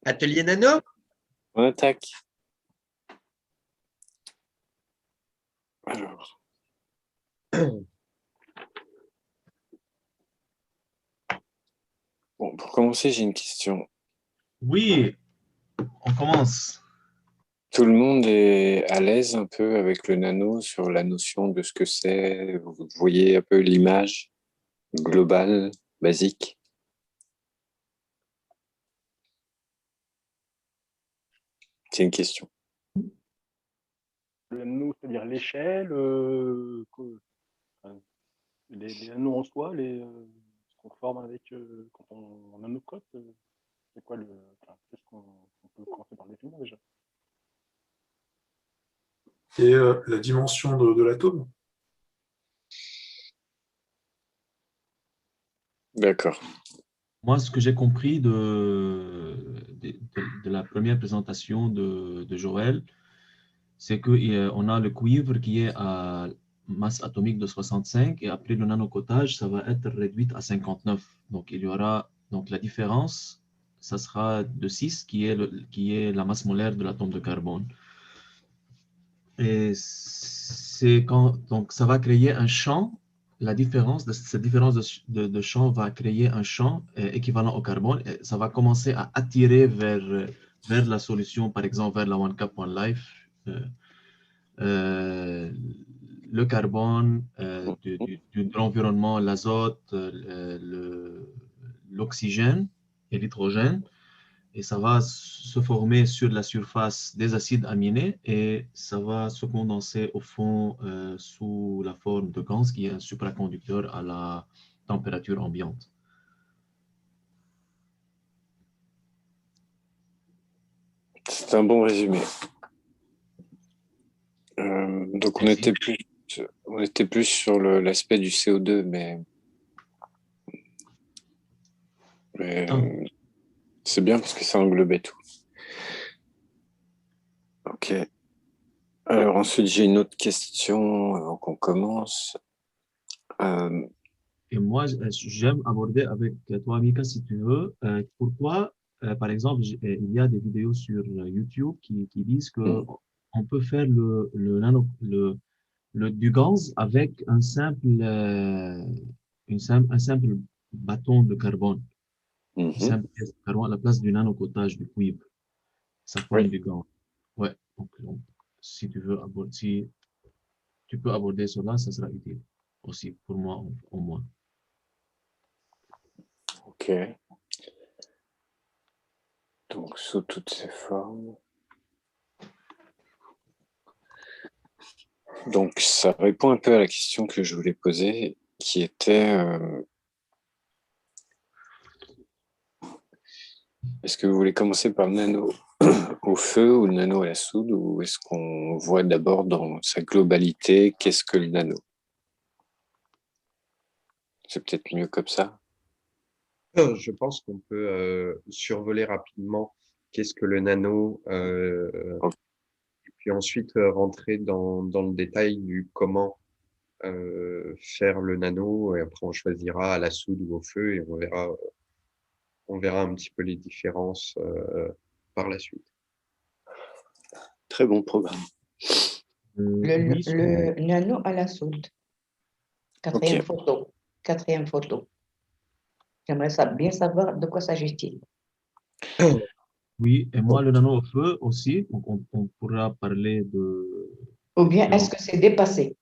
Atelier Nano? On attaque. Alors, bon, pour commencer, j'ai une question. Oui, on commence. Tout le monde est à l'aise un peu avec le nano sur la notion de ce que c'est. Vous voyez un peu l'image globale, basique. C'est une question. Le nano, c'est-à-dire l'échelle, les anneaux en soi, ce qu'on forme avec quand on nanocote, c'est quoi qu'est-ce qu'on peut commencer par définir déjà? Et la dimension de l'atome. D'accord. Moi, ce que j'ai compris de la première présentation de Joël, c'est qu'on a le cuivre qui est à masse atomique de 65 et après le nanocotage, ça va être réduit à 59. Donc, il y aura donc la différence, ça sera de 6 qui est la masse molaire de l'atome de carbone. Et donc ça va créer un champ. Cette différence de champ va créer un champ équivalent au carbone. Et ça va commencer à attirer vers la solution, par exemple vers la One Cup One Life, le carbone de l'environnement, l'azote, l'oxygène et l'hydrogène. Et ça va se former sur la surface des acides aminés et ça va se condenser au fond sous la forme de gaz qui est un supraconducteur à la température ambiante. C'est un bon résumé. Donc on était plus sur l'aspect du CO2, mais c'est bien parce que ça englobait tout. Ok. Alors ensuite, j'ai une autre question avant qu'on commence. Et moi, j'aime aborder avec toi, Mika, si tu veux, pourquoi, par exemple, il y a des vidéos sur YouTube qui disent que on peut faire du gaz avec un simple bâton de carbone. Une simple pièce de carbone à la place du nanocotage du cuivre. Ça forme du gaz. Ouais. Donc, si tu veux si tu peux aborder cela, ça sera utile aussi pour moi au moins. Ok. Donc, sous toutes ces formes. Donc, ça répond un peu à la question que je voulais poser, qui était est-ce que vous voulez commencer par le nano au feu ou le nano à la soude, ou est-ce qu'on voit d'abord dans sa globalité qu'est-ce que le nano? C'est peut-être mieux comme ça. Je pense qu'on peut survoler rapidement qu'est-ce que le nano, et puis ensuite rentrer dans le détail du comment faire le nano, et après on choisira à la soude ou au feu, et on verra un petit peu les différences par la suite. Très bon programme. Le nano à la soude. Quatrième photo. Quatrième photo. J'aimerais bien savoir de quoi s'agit-il. Oui, et moi, le nano au feu aussi, donc on pourra parler de... Ou bien est-ce que c'est dépassé?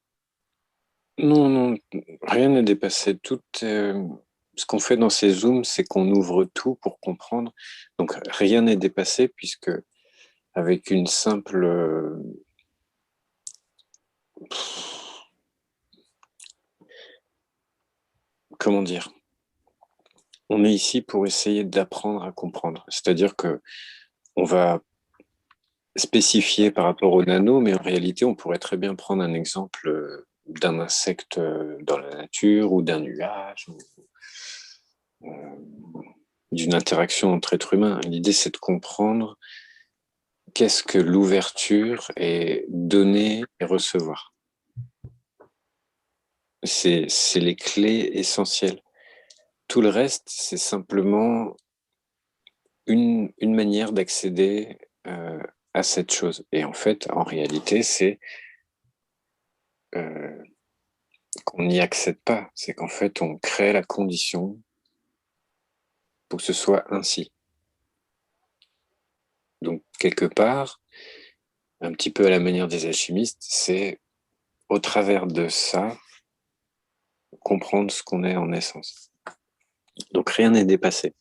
Non, non, rien n'est dépassé. Ce qu'on fait dans ces zooms, c'est qu'on ouvre tout pour comprendre. Donc, rien n'est dépassé puisque avec une simple... comment dire? On est ici pour essayer d'apprendre à comprendre. C'est-à-dire que on va spécifier par rapport au nano, mais en réalité, on pourrait très bien prendre un exemple d'un insecte dans la nature ou d'un nuage ou d'une interaction entre êtres humains. L'idée, c'est de comprendre qu'est-ce que l'ouverture et donner et recevoir. C'est les clés essentielles. Tout le reste, c'est simplement une manière d'accéder à cette chose. Et en fait, en réalité, c'est qu'on n'y accède pas. C'est qu'en fait, on crée la condition pour que ce soit ainsi. Donc, quelque part, un petit peu à la manière des alchimistes, c'est au travers de ça, comprendre ce qu'on est en essence. Donc, rien n'est dépassé.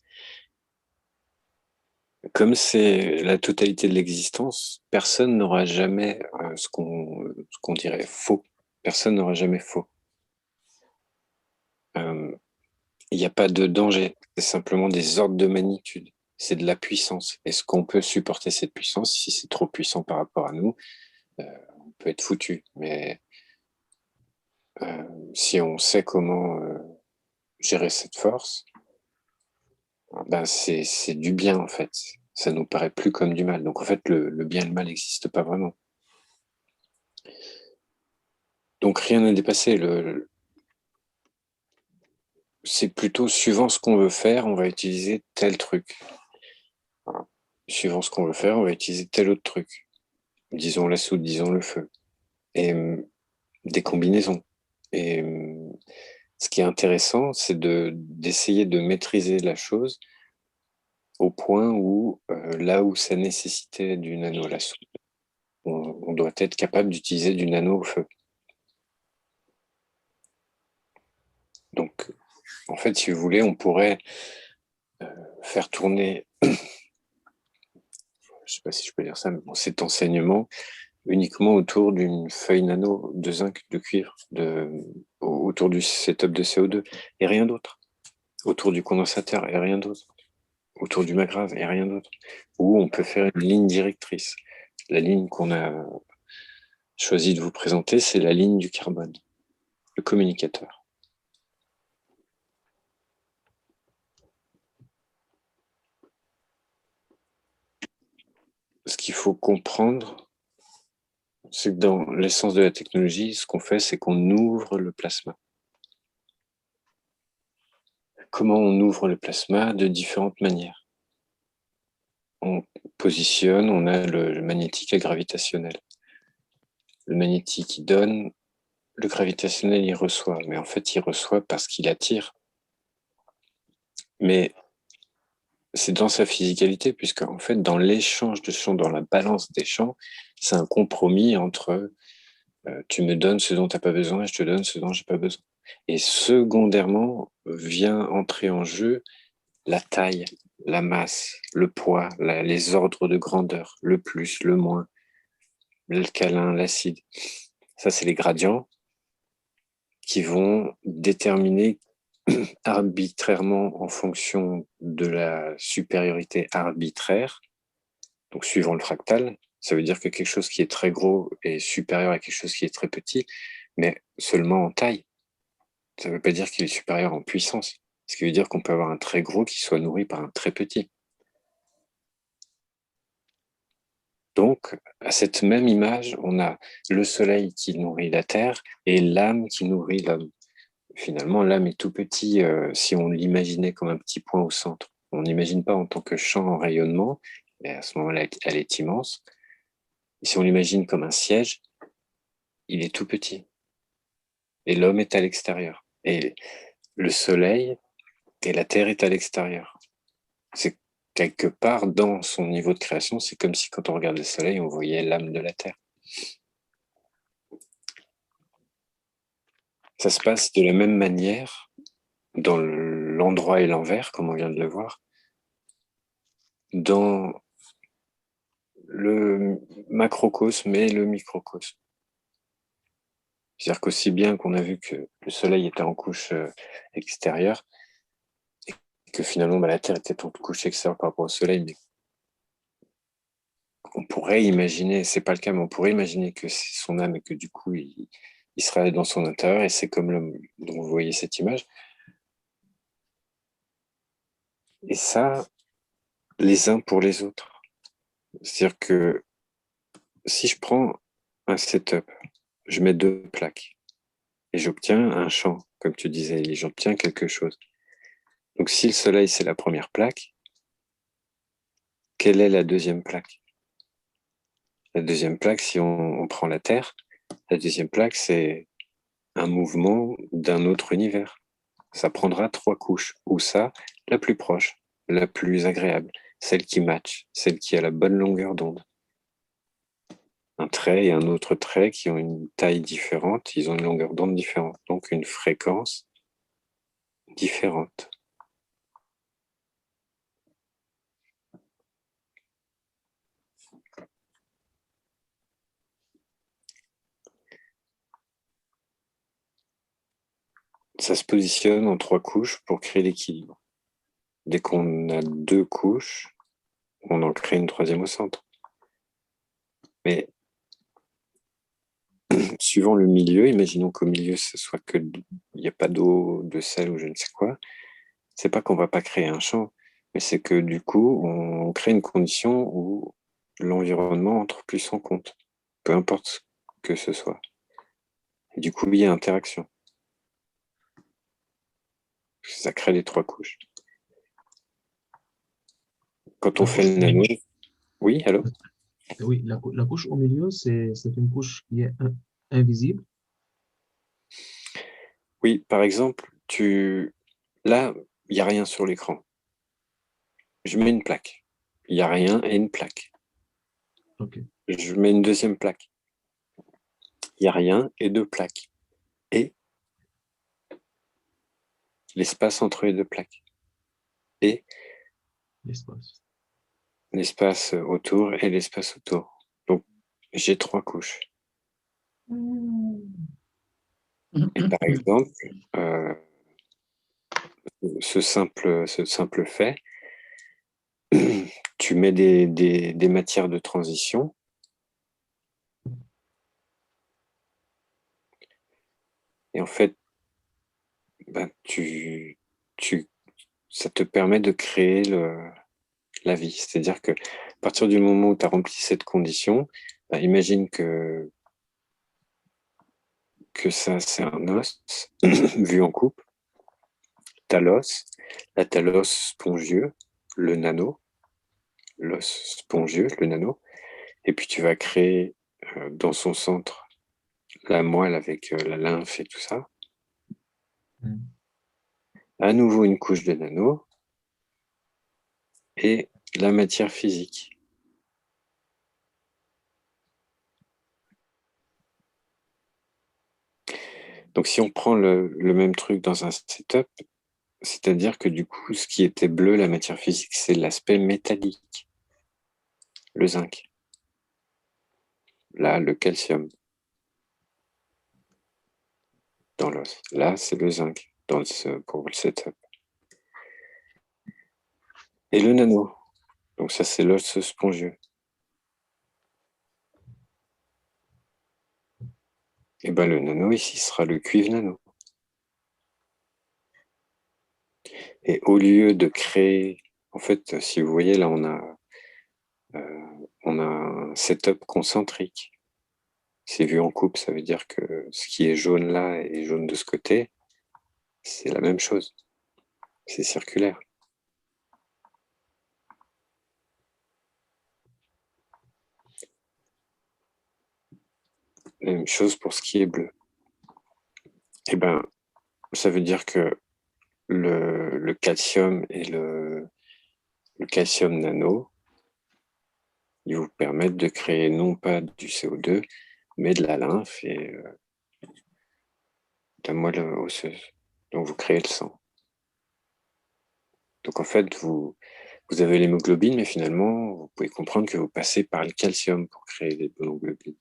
Comme c'est la totalité de l'existence, personne n'aura jamais ce qu'on dirait faux. Personne n'aura jamais faux. Il n'y a pas de danger, c'est simplement des ordres de magnitude. C'est de la puissance. Est-ce qu'on peut supporter cette puissance? Si c'est trop puissant par rapport à nous, on peut être foutu. Mais si on sait comment gérer cette force, ben c'est du bien en fait. Ça nous paraît plus comme du mal. Donc en fait, le bien et le mal n'existent pas vraiment. Donc rien n'est dépassé. C'est plutôt suivant ce qu'on veut faire, on va utiliser tel truc. Voilà. Suivant ce qu'on veut faire, on va utiliser tel autre truc. Disons la soude, disons le feu. Et des combinaisons. Et ce qui est intéressant, c'est d'essayer de maîtriser la chose au point où, là où ça nécessitait du nano à la soude, on doit être capable d'utiliser du nano au feu. Donc, en fait, si vous voulez, on pourrait faire tourner, je ne sais pas si je peux dire ça, mais bon, cet enseignement uniquement autour d'une feuille nano de zinc, de cuivre, autour du setup de CO2, et rien d'autre. Autour du condensateur, et rien d'autre. Autour du McGrath, et rien d'autre. Ou on peut faire une ligne directrice. La ligne qu'on a choisi de vous présenter, c'est la ligne du carbone, le communicateur. Ce qu'il faut comprendre, c'est que dans l'essence de la technologie, ce qu'on fait, c'est qu'on ouvre le plasma. Comment on ouvre le plasma? De différentes manières. On positionne, on a le magnétique et le gravitationnel. Le magnétique, il donne, le gravitationnel, il reçoit. Mais en fait, il reçoit parce qu'il attire. Mais c'est dans sa physicalité, puisque en fait, dans l'échange de champs, dans la balance des champs, c'est un compromis entre tu me donnes ce dont tu n'as pas besoin et je te donne ce dont je n'ai pas besoin. Et secondairement, vient entrer en jeu la taille, la masse, le poids, les ordres de grandeur, le plus, le moins, l'alcalin, l'acide. Ça, c'est les gradients qui vont déterminer arbitrairement en fonction de la supériorité arbitraire, donc suivant le fractal. Ça veut dire que quelque chose qui est très gros est supérieur à quelque chose qui est très petit, mais seulement en taille. Ça ne veut pas dire qu'il est supérieur en puissance. Ce qui veut dire qu'on peut avoir un très gros qui soit nourri par un très petit. Donc, à cette même image, on a le soleil qui nourrit la terre et l'âme qui nourrit l'homme. Finalement, l'âme est tout petit si on l'imaginait comme un petit point au centre. On n'imagine pas en tant que champ en rayonnement, et à ce moment-là, elle est immense. Et si on l'imagine comme un siège, il est tout petit. Et l'homme est à l'extérieur. Et le soleil et la terre est à l'extérieur. C'est quelque part dans son niveau de création, c'est comme si quand on regarde le soleil, on voyait l'âme de la terre. Ça se passe de la même manière dans l'endroit et l'envers, comme on vient de le voir, dans le macrocosme et le microcosme. C'est-à-dire qu'aussi bien qu'on a vu que le soleil était en couche extérieure, et que finalement la Terre était en couche extérieure par rapport au soleil, mais on pourrait imaginer, c'est pas le cas, mais on pourrait imaginer que c'est son âme et que du coup il serait dans son intérieur, et c'est comme l'homme dont vous voyez cette image. Et ça, les uns pour les autres. C'est-à-dire que si je prends un setup, je mets deux plaques et j'obtiens un champ, comme tu disais, et j'obtiens quelque chose. Donc si le soleil c'est la première plaque, quelle est la deuxième plaque? La deuxième plaque, si on prend la Terre, la deuxième plaque, c'est un mouvement d'un autre univers. Ça prendra 3 couches. Ou ça, la plus proche, la plus agréable, celle qui match, celle qui a la bonne longueur d'onde. Un trait et un autre trait qui ont une taille différente, ils ont une longueur d'onde différente, donc une fréquence différente. Ça se positionne en 3 couches pour créer l'équilibre. Dès qu'on a 2 couches, on en crée une troisième au centre. Mais suivant le milieu, imaginons qu'au milieu, ce soit que il n'y a pas d'eau, de sel ou je ne sais quoi, c'est pas qu'on va pas créer un champ, mais c'est que du coup, on crée une condition où l'environnement entre plus en compte, peu importe ce que ce soit. Et du coup, il y a interaction. Ça crée les 3 couches. Quand on fait le nano... Oui, allô? Oui, la couche au milieu, c'est une couche qui est invisible. Oui, par exemple, là, il n'y a rien sur l'écran. Je mets une plaque. Il n'y a rien et une plaque. OK. Je mets une deuxième plaque. Il n'y a rien et 2 plaques. Et l'espace entre les 2 plaques. Et L'espace. l'espace autour et l'espace autour. Donc, j'ai 3 couches. Et par exemple, ce simple fait, tu mets des matières de transition. Et en fait, ben, ça te permet de créer la vie. C'est-à-dire que à partir du moment où tu as rempli cette condition, ben, imagine que ça, c'est un os vu en coupe. Tu as l'os, là, tu as l'os spongieux, le nano, l'os spongieux, le nano, et puis tu vas créer dans son centre la moelle avec la lymphe et tout ça. À nouveau une couche de nano et la matière physique. Donc si on prend le même truc dans un setup, c'est-à-dire que du coup, ce qui était bleu, la matière physique, c'est l'aspect métallique, le zinc. Là, le calcium dans l'os. Là, c'est le zinc pour le setup. Et le nano. Donc ça, c'est l'os spongieux. Et bien le nano ici sera le cuivre nano. Et au lieu de créer, en fait, si vous voyez là, on a un setup concentrique. C'est vu en coupe, ça veut dire que ce qui est jaune là et jaune de ce côté, c'est la même chose. C'est circulaire. La même chose pour ce qui est bleu. Et ben, ça veut dire que le calcium et le calcium nano, ils vous permettent de créer non pas du CO2, mais de la lymphe et de la moelle osseuse. Donc vous créez le sang. Donc en fait, vous avez l'hémoglobine, mais finalement, vous pouvez comprendre que vous passez par le calcium pour créer l'hémoglobine.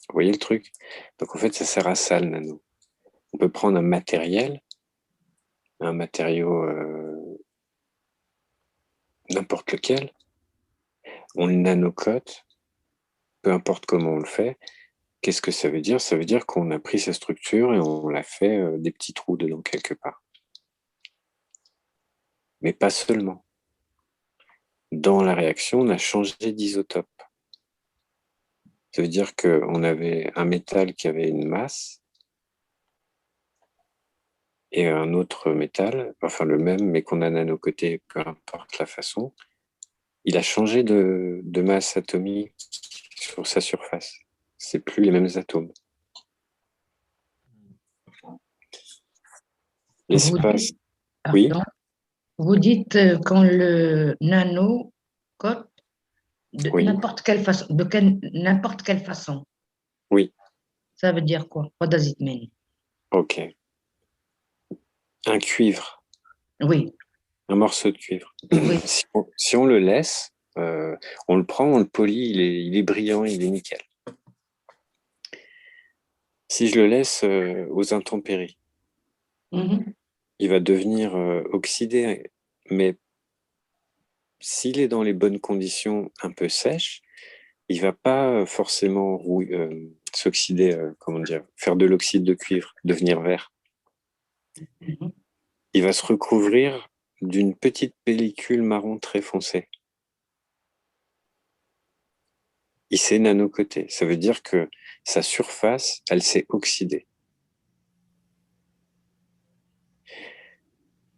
Vous voyez le truc? Donc en fait, ça sert à ça le nano. On peut prendre un matériau n'importe lequel, on le nanocote, peu importe comment on le fait. Qu'est-ce que ça veut dire? Ça veut dire qu'on a pris sa structure et on l'a fait des petits trous dedans quelque part. Mais pas seulement. Dans la réaction, on a changé d'isotope. Ça veut dire qu'on avait un métal qui avait une masse, et un autre métal, enfin le même, mais qu'on a nanocoté, peu importe la façon, il a changé de masse atomique sur sa surface. C'est plus les mêmes atomes. L'espace, oui, Pardon, vous dites quand le nano cote de oui, n'importe quelle façon, n'importe quelle façon. oui, Ça veut dire quoi? What does it mean? ok. Un cuivre, Oui, un morceau de cuivre. oui. Si on le laisse, on le prend, on le polit, il est brillant, il est nickel. Si je le laisse aux intempéries, Mhm. il va devenir oxydé, mais s'il est dans les bonnes conditions un peu sèches, il va pas forcément s'oxyder, comment dire, faire de l'oxyde de cuivre, devenir vert. Mhm. Il va se recouvrir d'une petite pellicule marron très foncée. Il s'est nanocoté. Ça veut dire que sa surface, elle s'est oxydée.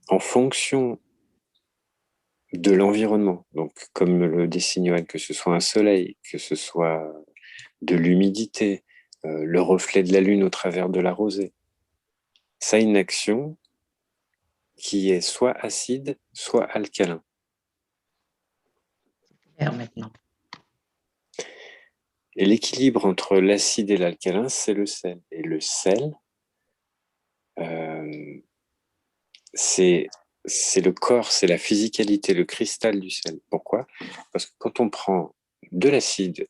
En fonction de l'environnement, donc comme le désigne Johan, que ce soit un soleil, que ce soit de l'humidité, le reflet de la lune au travers de la rosée, ça a une action qui est soit acide, soit alcalin. Clair maintenant. Et l'équilibre entre l'acide et l'alcalin, c'est le sel. Et le sel, c'est le corps, c'est la physicalité, le cristal du sel. Pourquoi? Parce que quand on prend de l'acide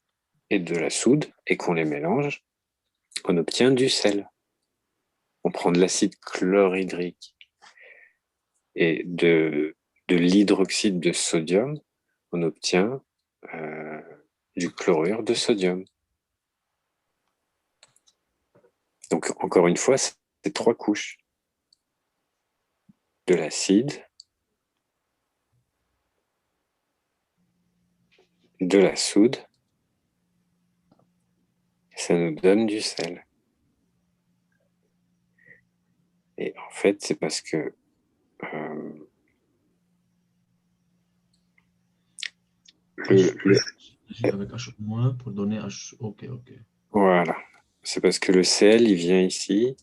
et de la soude et qu'on les mélange, on obtient du sel. On prend de l'acide chlorhydrique et de l'hydroxyde de sodium, on obtient du chlorure de sodium. Donc, encore une fois, c'est 3 couches. De l'acide, de la soude, ça nous donne du sel. Et en fait, c'est parce que Avec H- pour donner H. Ok, ok. voilà, c'est parce que le sel, il vient ici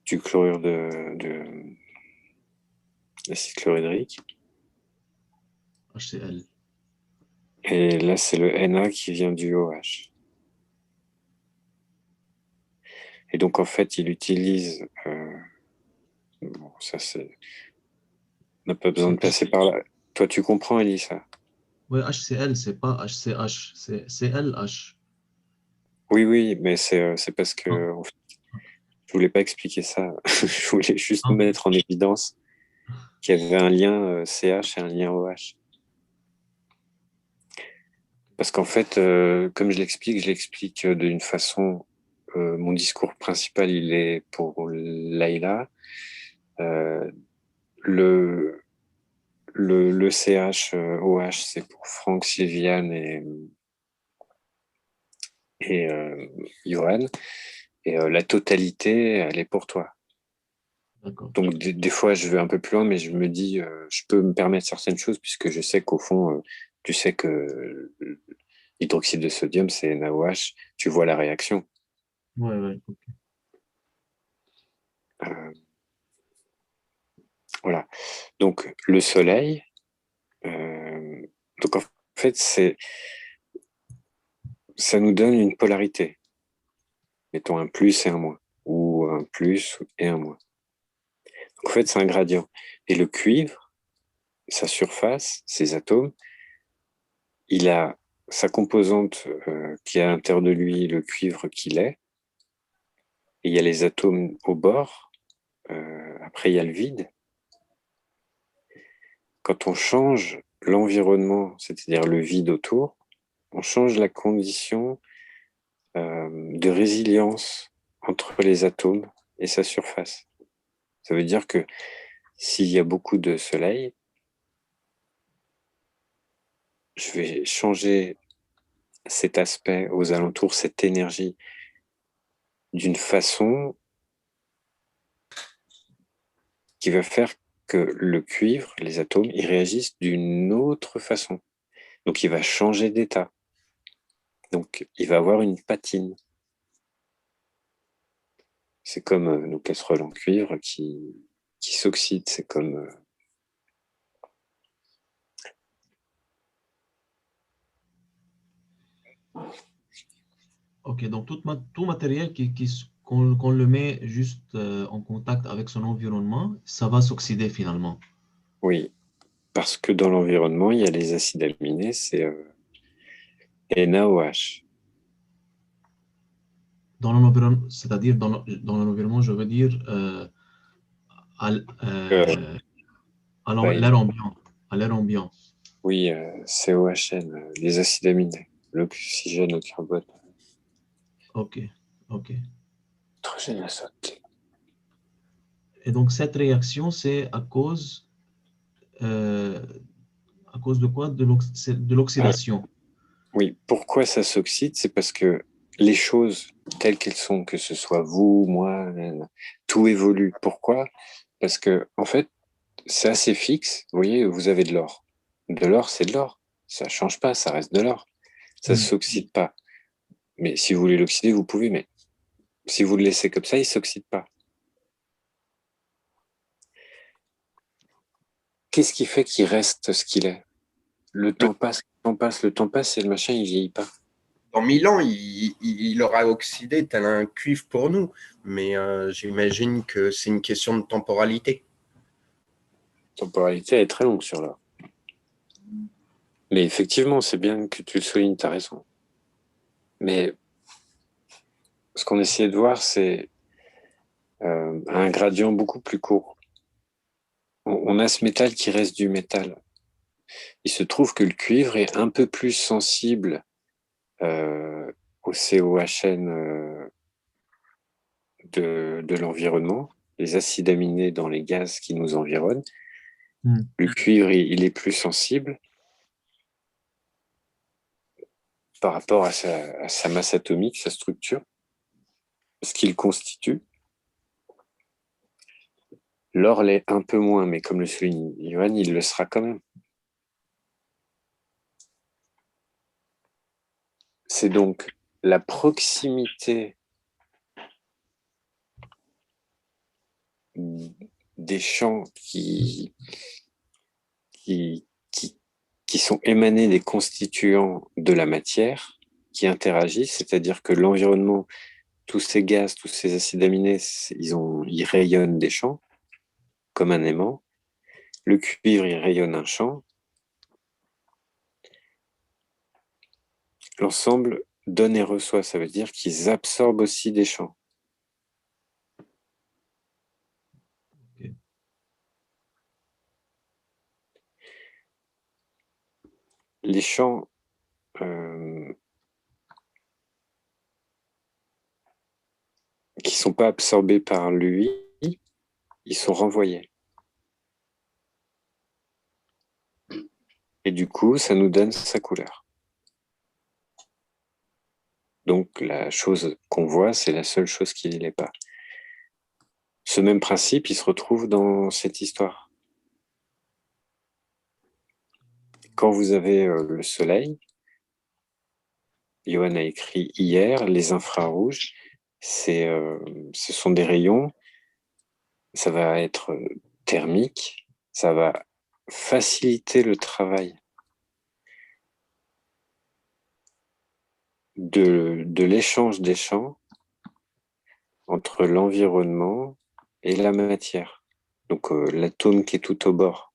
du chlorure de l'acide chlorhydrique. HCl. Et là, c'est le Na qui vient du OH. Et donc, en fait, il utilise... bon, ça, c'est... On n'a pas besoin de passer par là. Toi, tu comprends, Elisa? Oui, HCl, c'est pas HCH, c'est CLH. Oui, oui, mais c'est parce Ah, que en fait, je voulais pas expliquer ça. Je voulais juste ah, mettre en évidence qu'il y avait un lien CH et un lien OH. Parce qu'en fait, comme je l'explique d'une façon... mon discours principal, il est pour Laïla. Euh, le, le CH, OH, c'est pour Franck, Sylviane et Johan. Et la totalité, elle est pour toi. d'accord. Donc, des fois, je vais un peu plus loin, mais je me dis, je peux me permettre certaines choses puisque je sais qu'au fond, tu sais que l'hydroxyde de sodium, c'est NaOH. Tu vois la réaction. Ouais, ouais, ok. Euh, voilà. Donc, le soleil, donc en fait, ça nous donne une polarité. Mettons un plus et un moins, ou un plus et un moins. Donc, en fait, c'est un gradient. Et le cuivre, sa surface, ses atomes, il a sa composante qui est à l'intérieur de lui, le cuivre qu'il est, et il y a les atomes au bord, après il y a le vide. Quand on change l'environnement, c'est-à-dire le vide autour, on change la condition de résilience entre les atomes et sa surface. Ça veut dire que s'il y a beaucoup de soleil, je vais changer cet aspect aux alentours, cette énergie, d'une façon qui va faire que le cuivre, les atomes, ils réagissent d'une autre façon. Donc, il va changer d'état. Donc, il va avoir une patine. C'est comme nos casseroles en cuivre qui s'oxydent. C'est comme... Ok, donc tout matériel qu'on le met juste en contact avec son environnement, ça va s'oxyder finalement. Oui, parce que dans l'environnement, il y a les acides aminés, c'est NaOH. Dans l'environnement, c'est-à-dire dans l'environnement, je veux dire à, Euh, bah, l'air ambiant, à l'air ambiant. oui, COHN, les acides aminés, l'oxygène, le carbone, Ok, ok. l'hydrogène, l'azote. Et donc cette réaction, c'est à cause de quoi? De Ah, l'oxydation. oui, pourquoi ça s'oxyde? C'est parce que les choses telles qu'elles sont, que ce soit vous, moi, tout évolue. Pourquoi? Parce que, en fait, c'est assez fixe. Vous voyez, vous avez de l'or. De l'or, c'est de l'or. Ça change pas, ça reste de l'or. Ça Hmm. s'oxyde pas. Mais si vous voulez l'oxyder, vous pouvez, mais si vous le laissez comme ça, il s'oxyde pas. Qu'est-ce qui fait qu'il reste ce qu'il est? Le temps passe, le temps passe, le temps passe et le machin, il vieillit pas. Dans 1000 ans, il aura oxydé tel un cuivre pour nous, mais j'imagine que c'est une question de temporalité. La temporalité est très longue sur l'or. Mais effectivement, c'est bien que tu le soulignes, tu as raison. Mais ce qu'on essayait de voir, c'est un gradient beaucoup plus court. On a ce métal qui reste du métal. Il se trouve que le cuivre est un peu plus sensible au COHN de l'environnement, les acides aminés dans les gaz qui nous environnent. Hmm. Le cuivre, il est plus sensible par rapport à sa masse atomique, sa structure, ce qu'il constitue. L'or l'est un peu moins, mais comme le souligne Johan, il le sera quand même. C'est donc la proximité des champs qui, qui sont émanés des constituants de la matière qui interagissent, c'est-à-dire que l'environnement, tous ces gaz, tous ces acides aminés, ils rayonnent des champs comme un aimant. Le cuivre, il rayonne un champ. L'ensemble donne et reçoit, ça veut dire qu'ils absorbent aussi des champs. Ok. Les champs qui ne sont pas absorbés par lui, ils sont renvoyés. Et du coup, ça nous donne sa couleur. Donc, la chose qu'on voit, c'est la seule chose qui n'est pas. Ce même principe, il se retrouve dans cette histoire. Quand vous avez le soleil, Johan a écrit hier, les infrarouges, ce sont des rayons, ça va être thermique, ça va faciliter le travail de l'échange des champs entre l'environnement et la matière. Donc l'atome qui est tout au bord,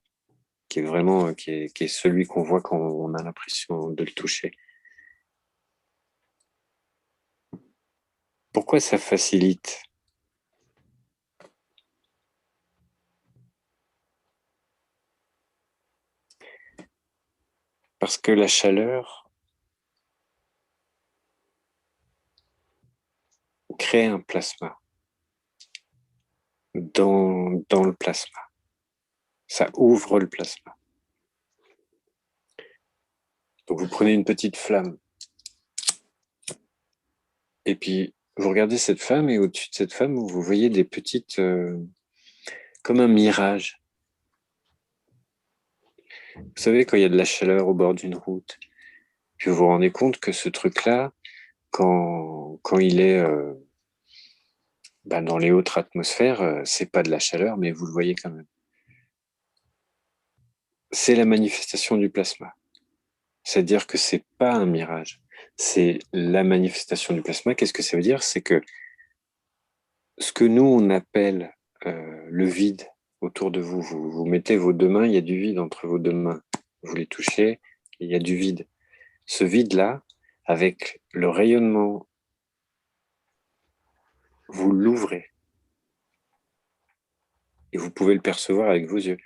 qui est vraiment qui est celui qu'on voit quand on a l'impression de le toucher. Pourquoi ça facilite? Parce que la chaleur crée un plasma dans le plasma. Ça ouvre le plasma. Donc vous prenez une petite flamme et puis vous regardez cette flamme et au-dessus de cette flamme, vous voyez des petites, comme un mirage. Vous savez, quand il y a de la chaleur au bord d'une route, puis vous vous rendez compte que ce truc-là, quand il est dans les hautes atmosphères, c'est pas de la chaleur, mais vous le voyez quand même. C'est la manifestation du plasma. C'est-à-dire que c'est pas un mirage, c'est la manifestation du plasma. Qu'est-ce que ça veut dire? C'est que ce que nous, on appelle le vide autour de vous, vous mettez vos deux mains, il y a du vide entre vos deux mains. Vous les touchez, il y a du vide. Ce vide-là, avec le rayonnement, vous l'ouvrez. Et vous pouvez le percevoir avec vos yeux.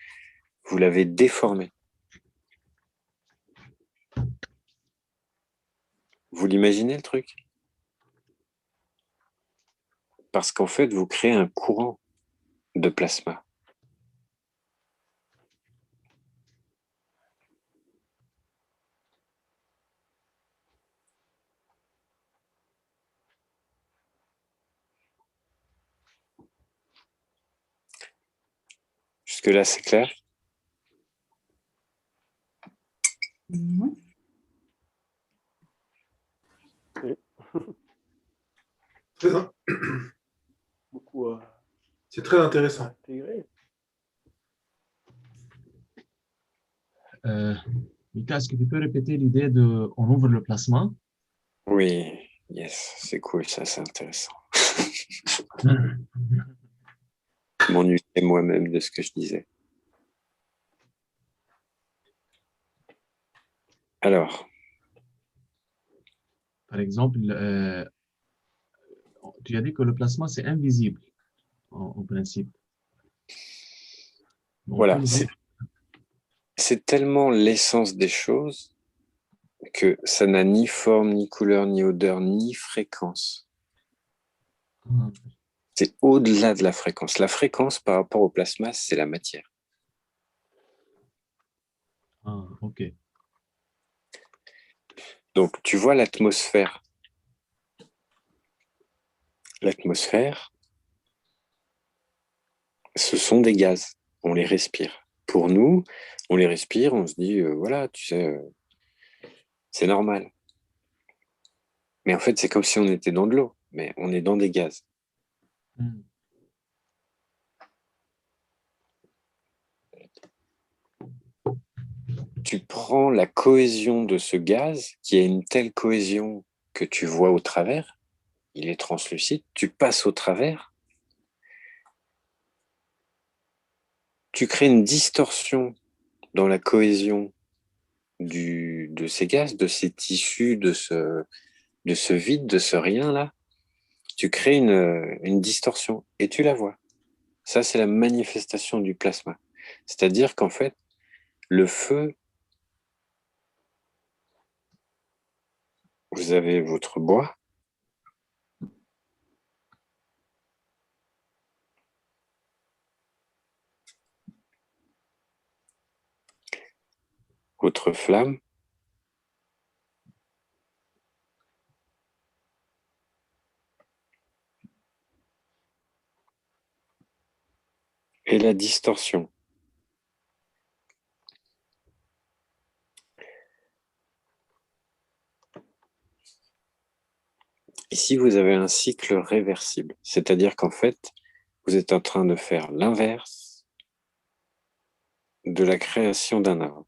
Vous l'avez déformé. Vous l'imaginez le truc? Parce qu'en fait, vous créez un courant de plasma. Jusque-là, c'est clair? Mhm. Beaucoup C'est très intéressant. intégré. Mika, est-ce que tu peux répéter l'idée de on ouvre le plasma? Oui, yes, c'est cool, ça, c'est intéressant. Je m'ennuyais moi-même de ce que je disais. Alors, Par exemple, tu as dit que le plasma, c'est invisible, en principe. On voilà, peut le voir. c'est tellement l'essence des choses que ça n'a ni forme, ni couleur, ni odeur, ni fréquence. Ah, C'est au-delà de la fréquence. La fréquence par rapport au plasma, c'est la matière. ok. Donc, tu vois l'atmosphère. L'atmosphère, ce sont des gaz. On les respire. Pour nous, on les respire, on se dit, voilà, tu sais, c'est normal. Mais en fait, c'est comme si on était dans de l'eau, mais on est dans des gaz. Hmm. Tu prends la cohésion de ce gaz, qui a une telle cohésion que tu vois au travers, il est translucide, tu passes au travers, tu crées une distorsion dans la cohésion de ces gaz, de ces tissus, de ce vide, de ce rien-là. Tu crées une distorsion et tu la vois. Ça, c'est la manifestation du plasma. C'est-à-dire qu'en fait, le feu, vous avez votre bois, votre flamme, et la distorsion. Ici, vous avez un cycle réversible, c'est-à-dire qu'en fait, vous êtes en train de faire l'inverse de la création d'un arbre.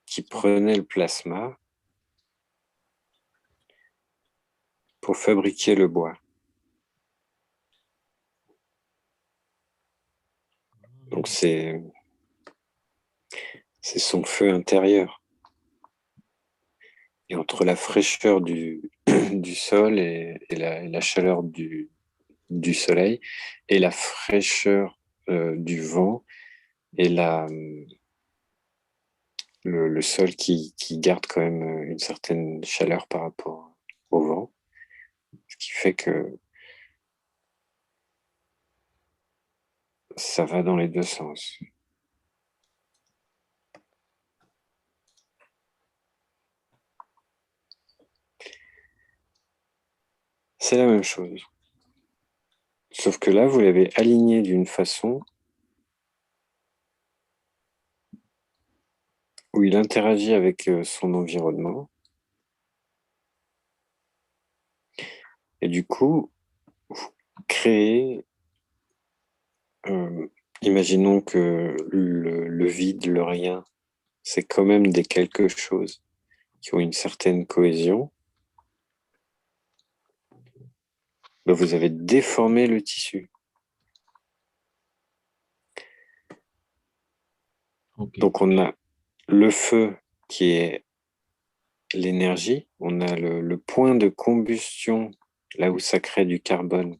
Qui prenait le plasma pour fabriquer le bois. Donc c'est son feu intérieur. Et entre la fraîcheur du sol et la chaleur du soleil et la fraîcheur du vent et le sol qui garde quand même une certaine chaleur par rapport au vent, ce qui fait que ça va dans les deux sens. C'est la même chose. Sauf que là, vous l'avez aligné d'une façon où il interagit avec son environnement. Et du coup, vous créez, imaginons que le vide, le rien, c'est quand même des quelque chose qui ont une certaine cohésion. Ben, vous avez déformé le tissu. Ok. Donc on a le feu qui est l'énergie, on a le point de combustion, là où ça crée du carbone.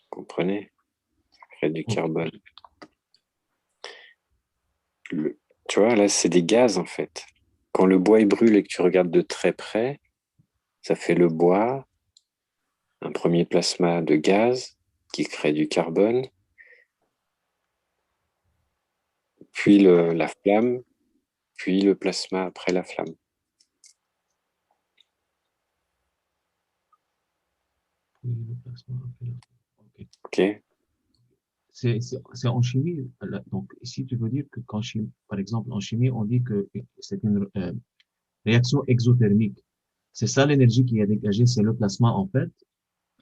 Vous comprenez? Ça crée du carbone. Tu vois, là, c'est des gaz, en fait. Quand le bois il brûle et que tu regardes de très près, ça fait le bois, un premier plasma de gaz qui crée du carbone, puis la flamme, puis le plasma après la flamme. Ok. Ok? C'est en chimie. Donc, ici, tu veux dire que par exemple, en chimie, on dit que c'est une réaction exothermique. C'est ça l'énergie qui est dégagée, c'est le plasma en fait.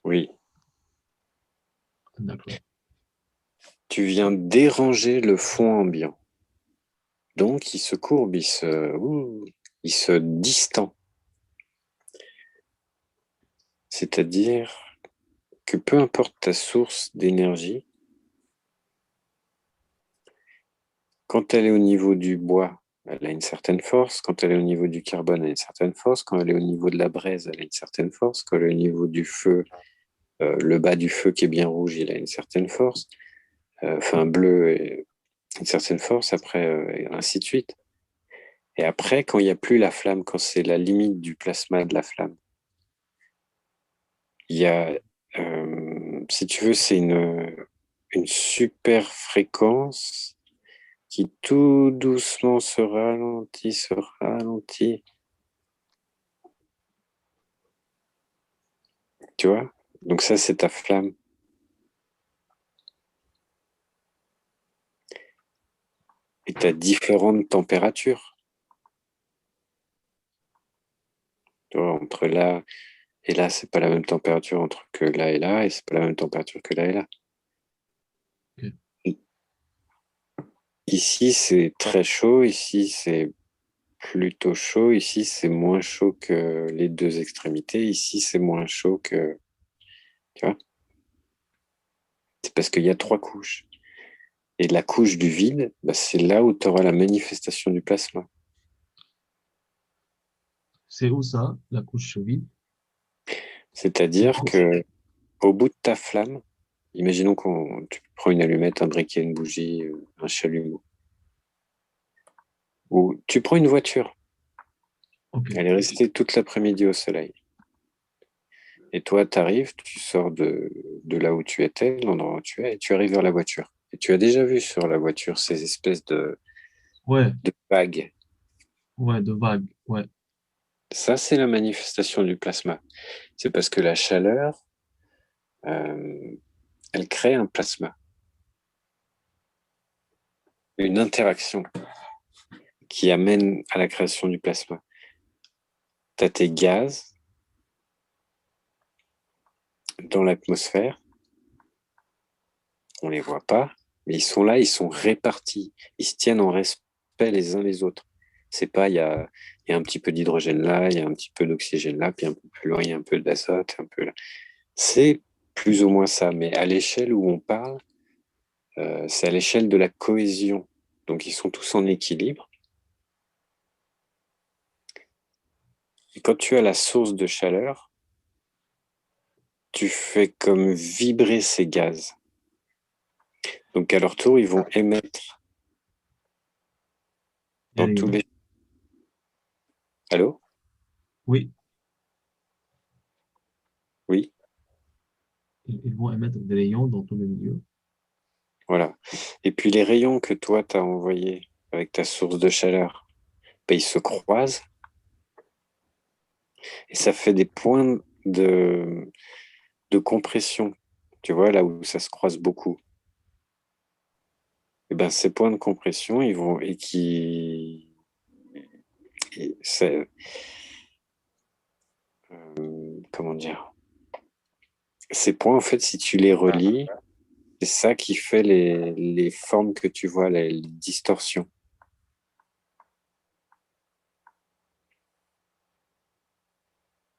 Oui. D'accord. Tu viens déranger le fond ambiant. Donc, il se courbe, il se distend. C'est-à-dire que peu importe ta source d'énergie, quand elle est au niveau du bois, elle a une certaine force. Quand elle est au niveau du carbone, elle a une certaine force. Quand elle est au niveau de la braise, elle a une certaine force. Quand elle est au niveau du feu, le bas du feu qui est bien rouge, il a une certaine force. Enfin, bleu, et une certaine force. Après, et ainsi de suite. Et après, quand il n'y a plus la flamme, quand c'est la limite du plasma de la flamme, il y a, si tu veux, c'est une super fréquence qui tout doucement se ralentit, se ralentit. Tu vois? Donc ça, c'est ta flamme. Et tu as différentes températures. Tu vois, entre là et là, c'est pas la même température entre que là et là, et c'est pas la même température que là et là. Ok. Ici, c'est très chaud, ici, c'est plutôt chaud, ici, c'est moins chaud que les deux extrémités, ici, c'est moins chaud que... Tu vois? C'est parce qu'il y a trois couches. Et la couche du vide, bah, c'est là où tu auras la manifestation du plasma. C'est où ça, la couche vide? C'est C'est-à-dire que au bout de ta flamme, imaginons qu'on tu prends une allumette, un briquet, une bougie, un chalumeau. Ou tu prends une voiture, ok. elle est restée toute l'après-midi au soleil. Et toi, tu arrives, tu sors de là où tu étais, l'endroit où tu es, et tu arrives vers la voiture. Et tu as déjà vu sur la voiture ces espèces Ouais, de vagues. ouais, de vagues. Ouais. Ça, c'est la manifestation du plasma. C'est parce que la chaleur, euh, elle crée un plasma, une interaction qui amène à la création du plasma. Tu as tes gaz dans l'atmosphère, on ne les voit pas, mais ils sont là, ils sont répartis, ils se tiennent en respect les uns les autres. C'est pas, il y a un petit peu d'hydrogène là, il y a un petit peu d'oxygène là, puis un peu plus loin, il y a un peu d'azote, un peu là. C'est plus ou moins ça, mais à l'échelle où on parle, c'est à l'échelle de la cohésion. Donc ils sont tous en équilibre. Et quand tu as la source de chaleur, tu fais comme vibrer ces gaz. Donc à leur tour, ils vont émettre Des dans tous rayons. les... Allô? Oui, Oui, ils vont émettre des rayons dans tout le milieu. voilà. Et puis les rayons que toi, tu as envoyés avec ta source de chaleur, ben, ils se croisent et ça fait des points de compression, tu vois, là où ça se croise beaucoup. Et ben, ces points de compression, ils vont, et qui, et c'est, comment dire, ces points, en fait, si tu les relis, c'est ça qui fait les formes que tu vois, les distorsions.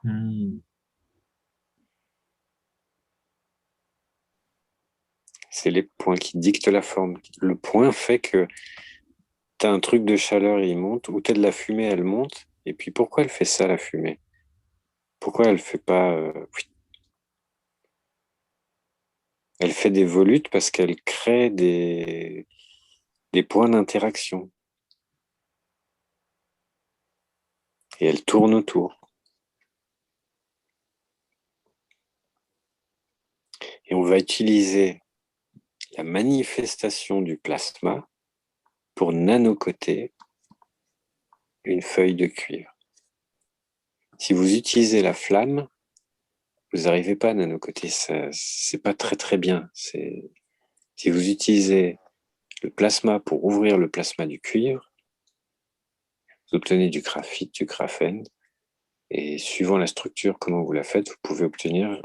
Hmm. C'est les points qui dictent la forme. Le point fait que tu as un truc de chaleur, il monte, ou tu as de la fumée, elle monte. Et puis pourquoi elle fait ça, la fumée? Pourquoi elle fait pas... oui. Elle fait des volutes parce qu'elle crée des points d'interaction. Et elle tourne autour. Et on va utiliser la manifestation du plasma pour nanocoter une feuille de cuivre. Si vous utilisez la flamme, vous n'arrivez pas à nanocoter, c'est pas très très bien. Si vous utilisez le plasma pour ouvrir le plasma du cuivre, vous obtenez du graphite, du graphène, et suivant la structure, comment vous la faites, vous pouvez obtenir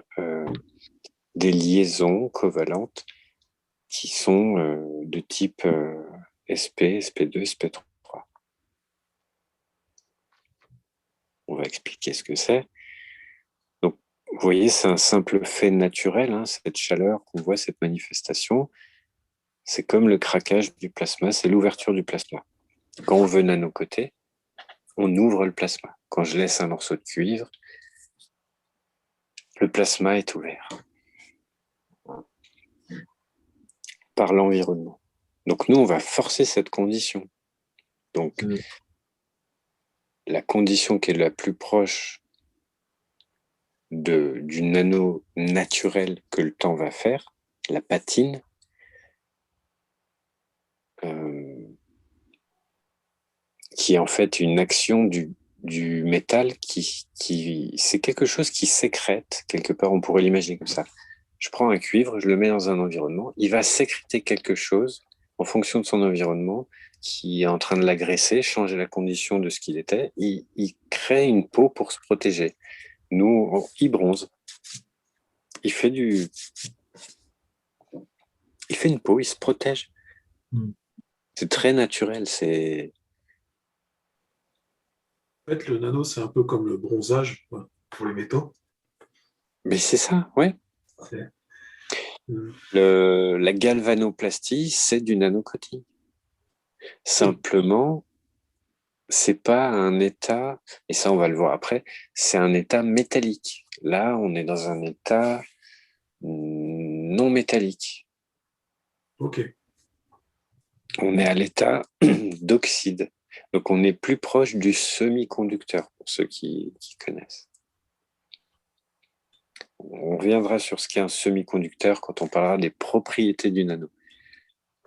des liaisons covalentes qui sont de type SP, SP2, SP3. On va expliquer ce que c'est. Donc, vous voyez, c'est un simple fait naturel, hein, cette chaleur qu'on voit, cette manifestation. C'est comme le craquage du plasma, c'est l'ouverture du plasma. Quand on veut nanocoter, on ouvre le plasma. Quand je laisse un morceau de cuivre, le plasma est ouvert par l'environnement. Donc nous, on va forcer cette condition. Donc la condition qui est la plus proche du nano naturel que le temps va faire, la patine, qui est en fait une action du métal qui c'est quelque chose qui sécrète, quelque part, on pourrait l'imaginer comme ça. Je prends un cuivre, je le mets dans un environnement, il va sécréter quelque chose en fonction de son environnement qui est en train de l'agresser, changer la condition de ce qu'il était. Il crée une peau pour se protéger. Nous, il bronze. Il fait une peau, il se protège. C'est très naturel. En fait, le nano, c'est un peu comme le bronzage pour les métaux. Mais c'est ça, ouais. La galvanoplastie, c'est du nanocoating. Simplement, c'est pas un état, et ça on va le voir après, c'est un état métallique. Là, on est dans un état non métallique. Ok. On est à l'état d'oxyde. Donc on est plus proche du semi-conducteur, pour ceux qui connaissent. On reviendra sur ce qu'est un semi-conducteur quand on parlera des propriétés du nano.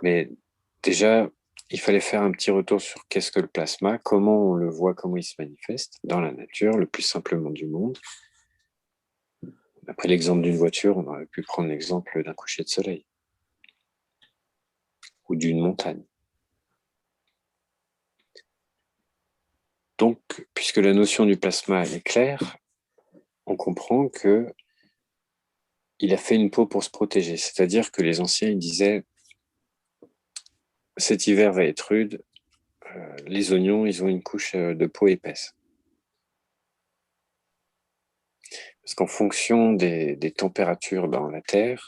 Mais déjà, il fallait faire un petit retour sur qu'est-ce que le plasma, comment on le voit, comment il se manifeste dans la nature, le plus simplement du monde. Après l'exemple d'une voiture, on aurait pu prendre l'exemple d'un coucher de soleil ou d'une montagne. Donc, puisque la notion du plasma est claire, on comprend que il a fait une peau pour se protéger. C'est-à-dire que les anciens, ils disaient cet hiver va être rude, les oignons, ils ont une couche de peau épaisse. Parce qu'en fonction des températures dans la Terre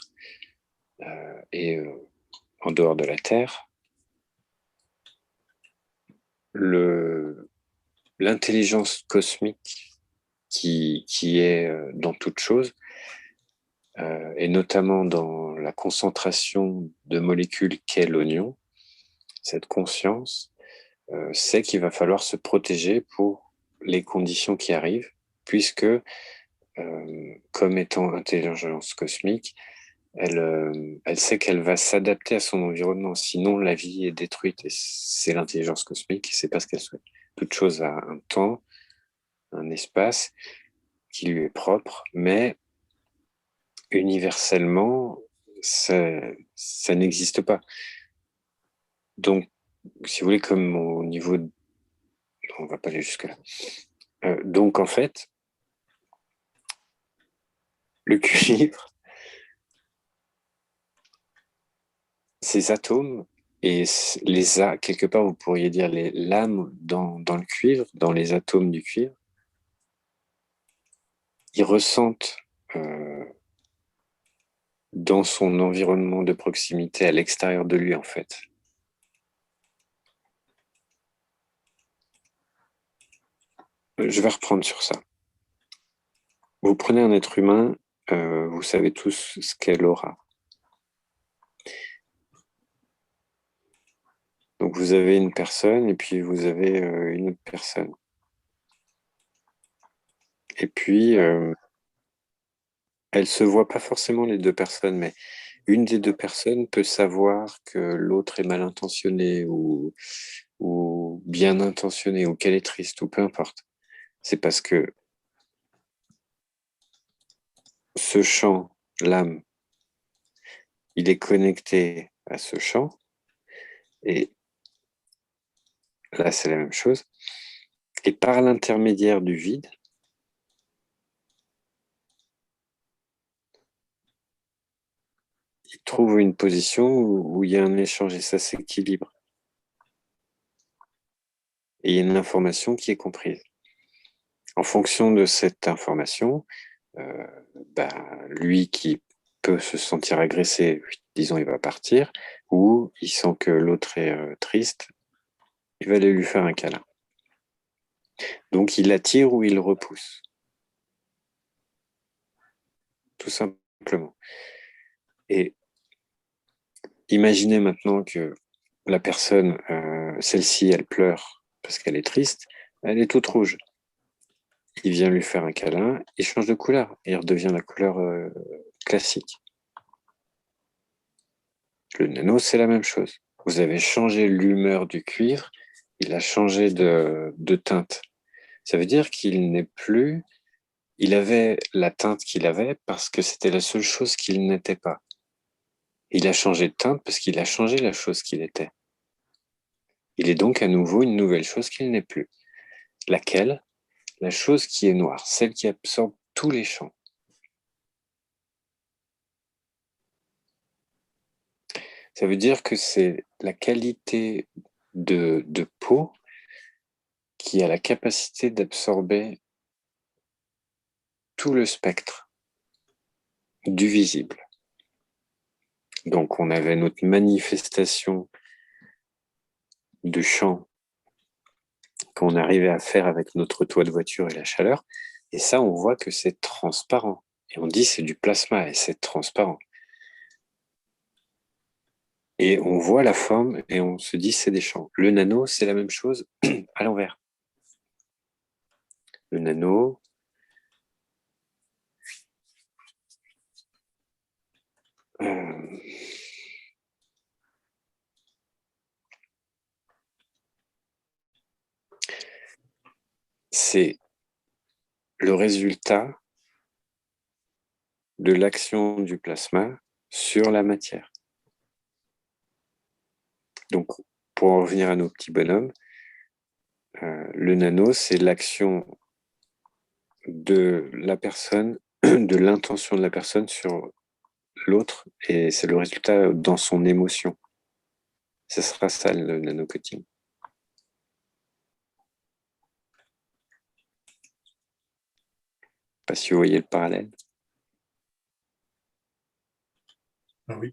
et en dehors de la Terre, l'intelligence cosmique qui est dans toute chose, et notamment dans la concentration de molécules qu'est l'oignon, cette conscience sait qu'il va falloir se protéger pour les conditions qui arrivent, puisque, comme étant intelligence cosmique, elle sait qu'elle va s'adapter à son environnement, sinon la vie est détruite, et c'est l'intelligence cosmique, c'est pas ce qu'elle souhaite. Toute chose a un temps, un espace, qui lui est propre, mais universellement, ça n'existe pas. Donc, si vous voulez, comme au niveau... Non, on ne va pas aller jusque-là. Donc, en fait, le cuivre, ces atomes, et quelque part, vous pourriez dire les lames dans le cuivre, dans les atomes du cuivre, ils ressentent dans son environnement de proximité, à l'extérieur de lui, en fait. Je vais reprendre sur ça. Vous prenez un être humain, vous savez tous ce qu'est l'aura. Donc vous avez une personne et puis vous avez une autre personne. Et puis, elles ne se voient pas forcément les deux personnes, mais une des deux personnes peut savoir que l'autre est mal intentionné ou bien intentionné ou qu'elle est triste ou peu importe. C'est parce que ce champ, l'âme, il est connecté à ce champ et là c'est la même chose. Et par l'intermédiaire du vide, il trouve une position où il y a un échange et ça s'équilibre. Et il y a une information qui est comprise. En fonction de cette information, lui qui peut se sentir agressé, disons, il va partir, ou il sent que l'autre est triste, il va aller lui faire un câlin. Donc il attire ou il repousse. Tout simplement. Et imaginez maintenant que la personne, celle-ci, elle pleure parce qu'elle est triste, elle est toute rouge. Il vient lui faire un câlin, il change de couleur, il redevient la couleur classique. Le nano, c'est la même chose. Vous avez changé l'humeur du cuivre, il a changé de teinte. Ça veut dire qu'il n'est plus... Il avait la teinte qu'il avait parce que c'était la seule chose qu'il n'était pas. Il a changé de teinte parce qu'il a changé la chose qu'il était. Il est donc à nouveau une nouvelle chose qu'il n'est plus. Laquelle? La chose qui est noire, celle qui absorbe tous les champs. Ça veut dire que c'est la qualité de peau qui a la capacité d'absorber tout le spectre du visible. Donc on avait notre manifestation de champ qu'on arrivait à faire avec notre toit de voiture et la chaleur, et ça on voit que c'est transparent. Et on dit c'est du plasma et c'est transparent. Et on voit la forme et on se dit c'est des champs. Le nano, c'est la même chose à l'envers. Le nano, c'est le résultat de l'action du plasma sur la matière. Donc, pour en revenir à nos petits bonhommes, le nano, c'est l'action de la personne, de l'intention de la personne sur l'autre, et c'est le résultat dans son émotion. Ce sera ça, le nanocoating. Pas si vous voyez le parallèle. Ah oui.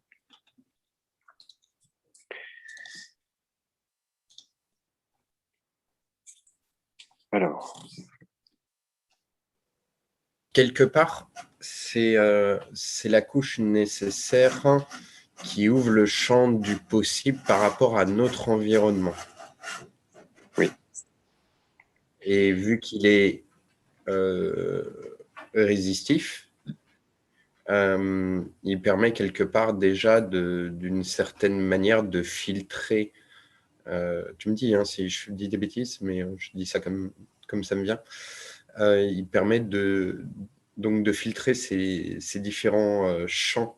Alors, quelque part, c'est la couche nécessaire qui ouvre le champ du possible par rapport à notre environnement. oui. Et vu qu'il est résistif, il permet quelque part déjà d'une certaine manière de filtrer. Tu me dis si je dis des bêtises, mais je dis ça comme ça me vient. il permet donc de filtrer ces différents champs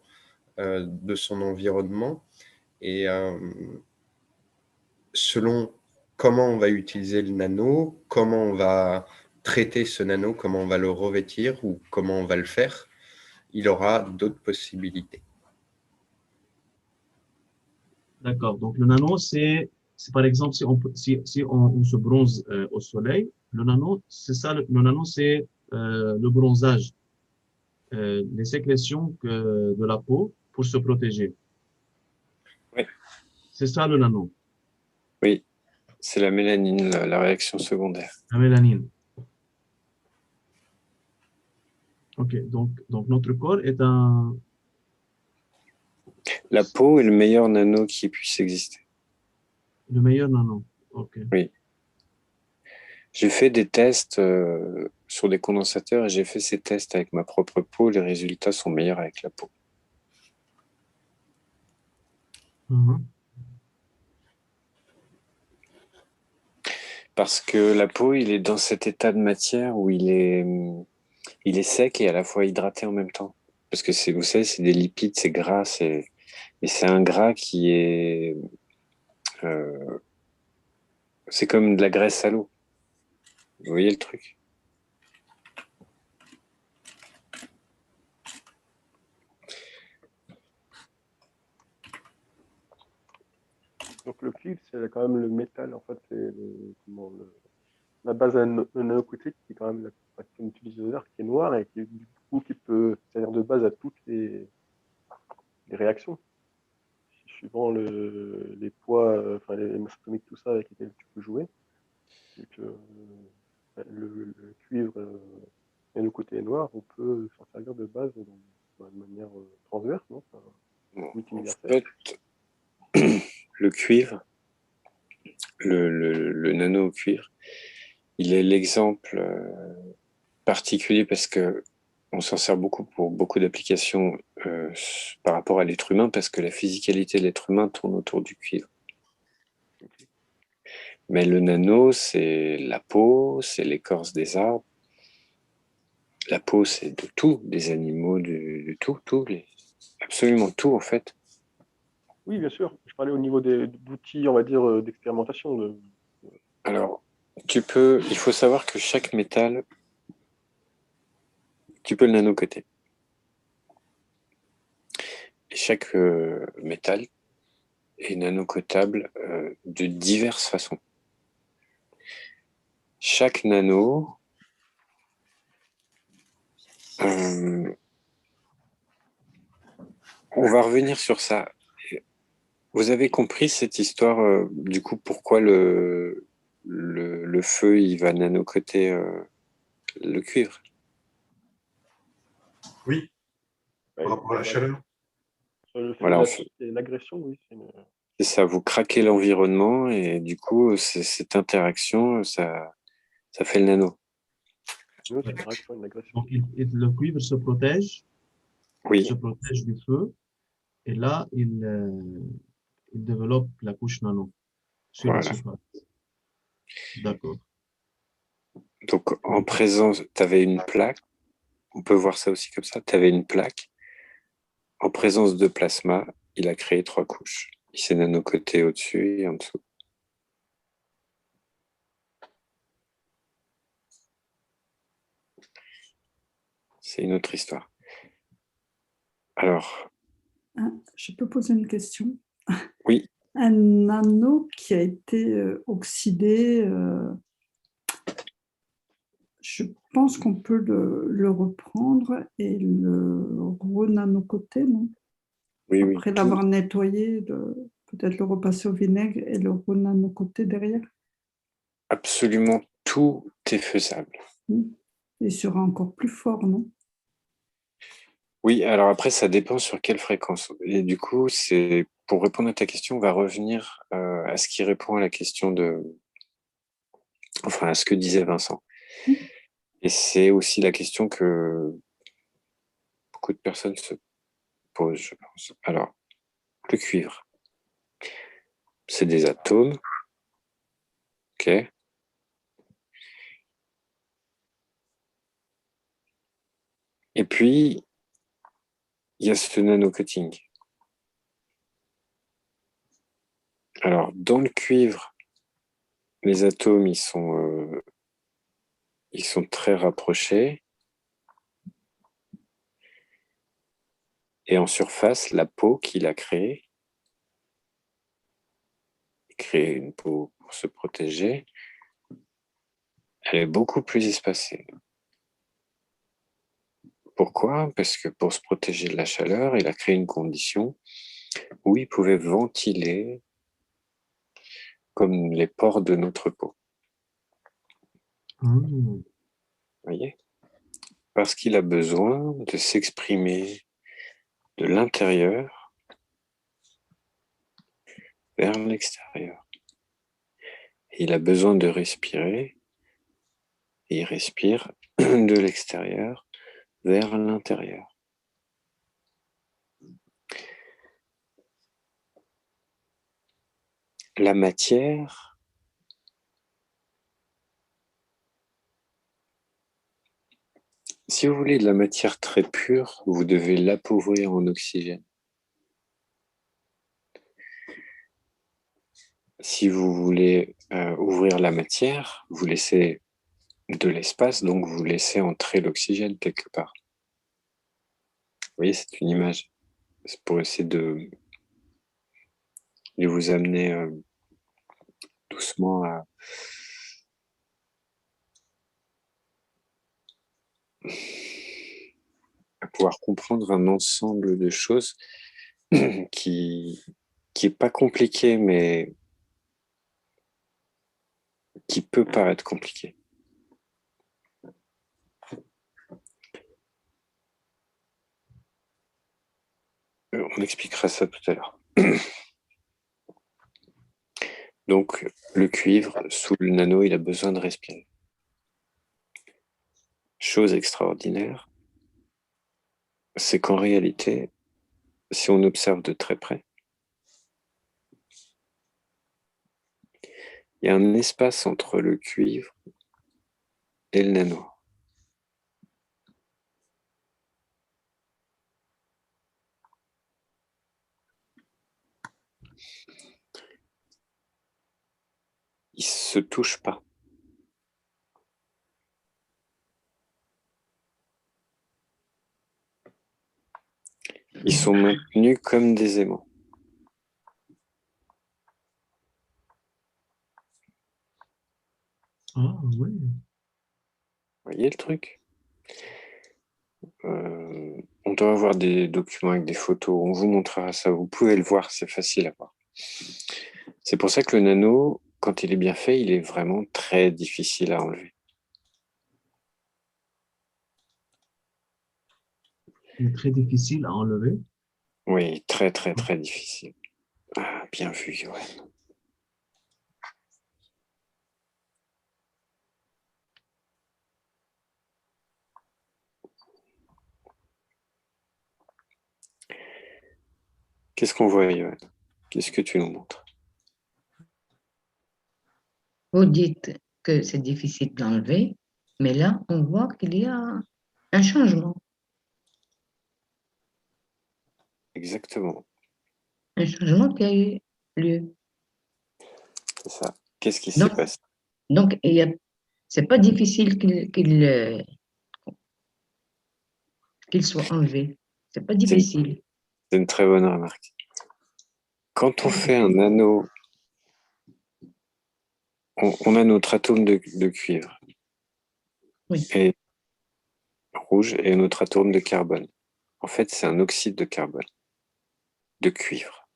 de son environnement. Et selon comment on va utiliser le nano, comment on va traiter ce nano, comment on va le revêtir ou comment on va le faire, il aura d'autres possibilités. D'accord. Donc, le nano, c'est par exemple, si on se bronze au soleil, le nano, c'est ça, le nano, c'est le bronzage, les sécrétions de la peau pour se protéger. Oui. C'est ça le nano, Oui, c'est la mélanine, la réaction secondaire. la mélanine. OK. Donc notre corps est un... La peau est le meilleur nano qui puisse exister. Le meilleur nano. OK. Oui. J'ai fait des tests sur des condensateurs et j'ai fait ces tests avec ma propre peau. Les résultats sont meilleurs avec la peau. Mhm. Parce que la peau, il est dans cet état de matière où il est sec et à la fois hydraté en même temps. Parce que vous savez, c'est des lipides, c'est gras, et c'est un gras qui est... c'est comme de la graisse à l'eau. Vous voyez le truc? Donc le cuivre, c'est quand même le métal, en fait, c'est la base nanocoutique qui est quand même la qu'on utilise au hasard, qui est noire et qui, du coup, qui peut servir de base à toutes les réactions. Suivant les poids, enfin les masses atomiques, tout ça avec lesquels tu peux jouer. Et que le cuivre et le côté noir, on peut s'en servir de base de manière transverse, non? Enfin, En fait, le cuivre, le nano au cuivre, il est l'exemple particulier parce que on s'en sert beaucoup pour beaucoup d'applications par rapport à l'être humain parce que la physicalité de l'être humain tourne autour du cuivre. Okay. Mais le nano, c'est la peau, c'est l'écorce des arbres. La peau, c'est de tout, des animaux, de tout, absolument tout en fait. Oui, bien sûr. Je parlais au niveau d'outils, on va dire, d'expérimentation. Alors, il faut savoir que chaque métal, tu peux le nanocoter. Et chaque métal est nanocotable de diverses façons. Chaque nano, on va revenir sur ça. Vous avez compris cette histoire, du coup, pourquoi le feu, il va nanocoter le cuivre? Oui, Ouais, par rapport à la chaleur. le feu, Voilà, et l'agression, oui. c'est ça, vous craquez l'environnement et du coup, cette interaction, ça fait le nano. Nous, c'est une réaction, une agression. Donc le cuivre se protège Oui, du feu et là, il développe la couche nano sur la voilà. surface. D'accord. Donc, en présence, tu avais une plaque, on peut voir ça aussi comme ça, tu avais une plaque, en présence de plasma, il a créé 3 couches. Il s'est nanocoté au-dessus et en dessous. C'est une autre histoire. Alors, je peux poser une question? oui. Un nano qui a été oxydé, je pense qu'on peut le reprendre et le renanocoter, non? Oui, Après l'avoir nettoyé, peut-être le repasser au vinaigre et le renanocoter derrière. Absolument tout est faisable. Il sera encore plus fort, non? Oui, alors après, ça dépend sur quelle fréquence. Et du coup, pour répondre à ta question, on va revenir à ce qui répond à la question enfin, à ce que disait Vincent. Et c'est aussi la question que beaucoup de personnes se posent, je pense. Alors, le cuivre, c'est des atomes, ok? Et puis, il y a ce nano-cutting. Alors, dans le cuivre, les atomes, ils sont très rapprochés. Et en surface, la peau qu'il a créée une peau pour se protéger, elle est beaucoup plus espacée. Pourquoi? Parce que pour se protéger de la chaleur, il a créé une condition où il pouvait ventiler comme les pores de notre peau. Vous voyez? Parce qu'il a besoin de s'exprimer de l'intérieur vers l'extérieur. Il a besoin de respirer, et il respire de l'extérieur vers l'intérieur. La matière, si vous voulez de la matière très pure, vous devez l'appauvrir en oxygène. Si vous voulez ouvrir la matière, vous laissez de l'espace, donc vous laissez entrer l'oxygène quelque part. Vous voyez, c'est une image. C'est pour essayer de vous amener doucement à pouvoir comprendre un ensemble de choses qui est pas compliqué, mais qui peut paraître compliqué. On expliquera ça tout à l'heure. Donc, le cuivre, sous le nano, il a besoin de respirer. Chose extraordinaire, c'est qu'en réalité, si on observe de très près, il y a un espace entre le cuivre et le nano. Ils ne se touchent pas. Ils sont maintenus comme des aimants. Ah, oui. Vous voyez le truc? On doit avoir des documents avec des photos. On vous montrera ça. Vous pouvez le voir, c'est facile à voir. C'est pour ça que le nano, quand il est bien fait, il est vraiment très difficile à enlever. Il est très difficile à enlever. Oui, très, très, très difficile. Ah, bien vu, Johan. Qu'est-ce qu'on voit, Johan? Qu'est-ce que tu nous montres? Vous dites que c'est difficile d'enlever, mais là, on voit qu'il y a un changement. Exactement, Un changement qui a eu lieu. c'est ça. Qu'est-ce qui s'est passé? Donc, c'est pas difficile qu'il soit enlevé. C'est pas difficile. C'est une très bonne remarque. Quand on fait un anneau, on a notre atome de cuivre Oui. et rouge et notre atome de carbone. En fait, c'est un oxyde de carbone, de cuivre.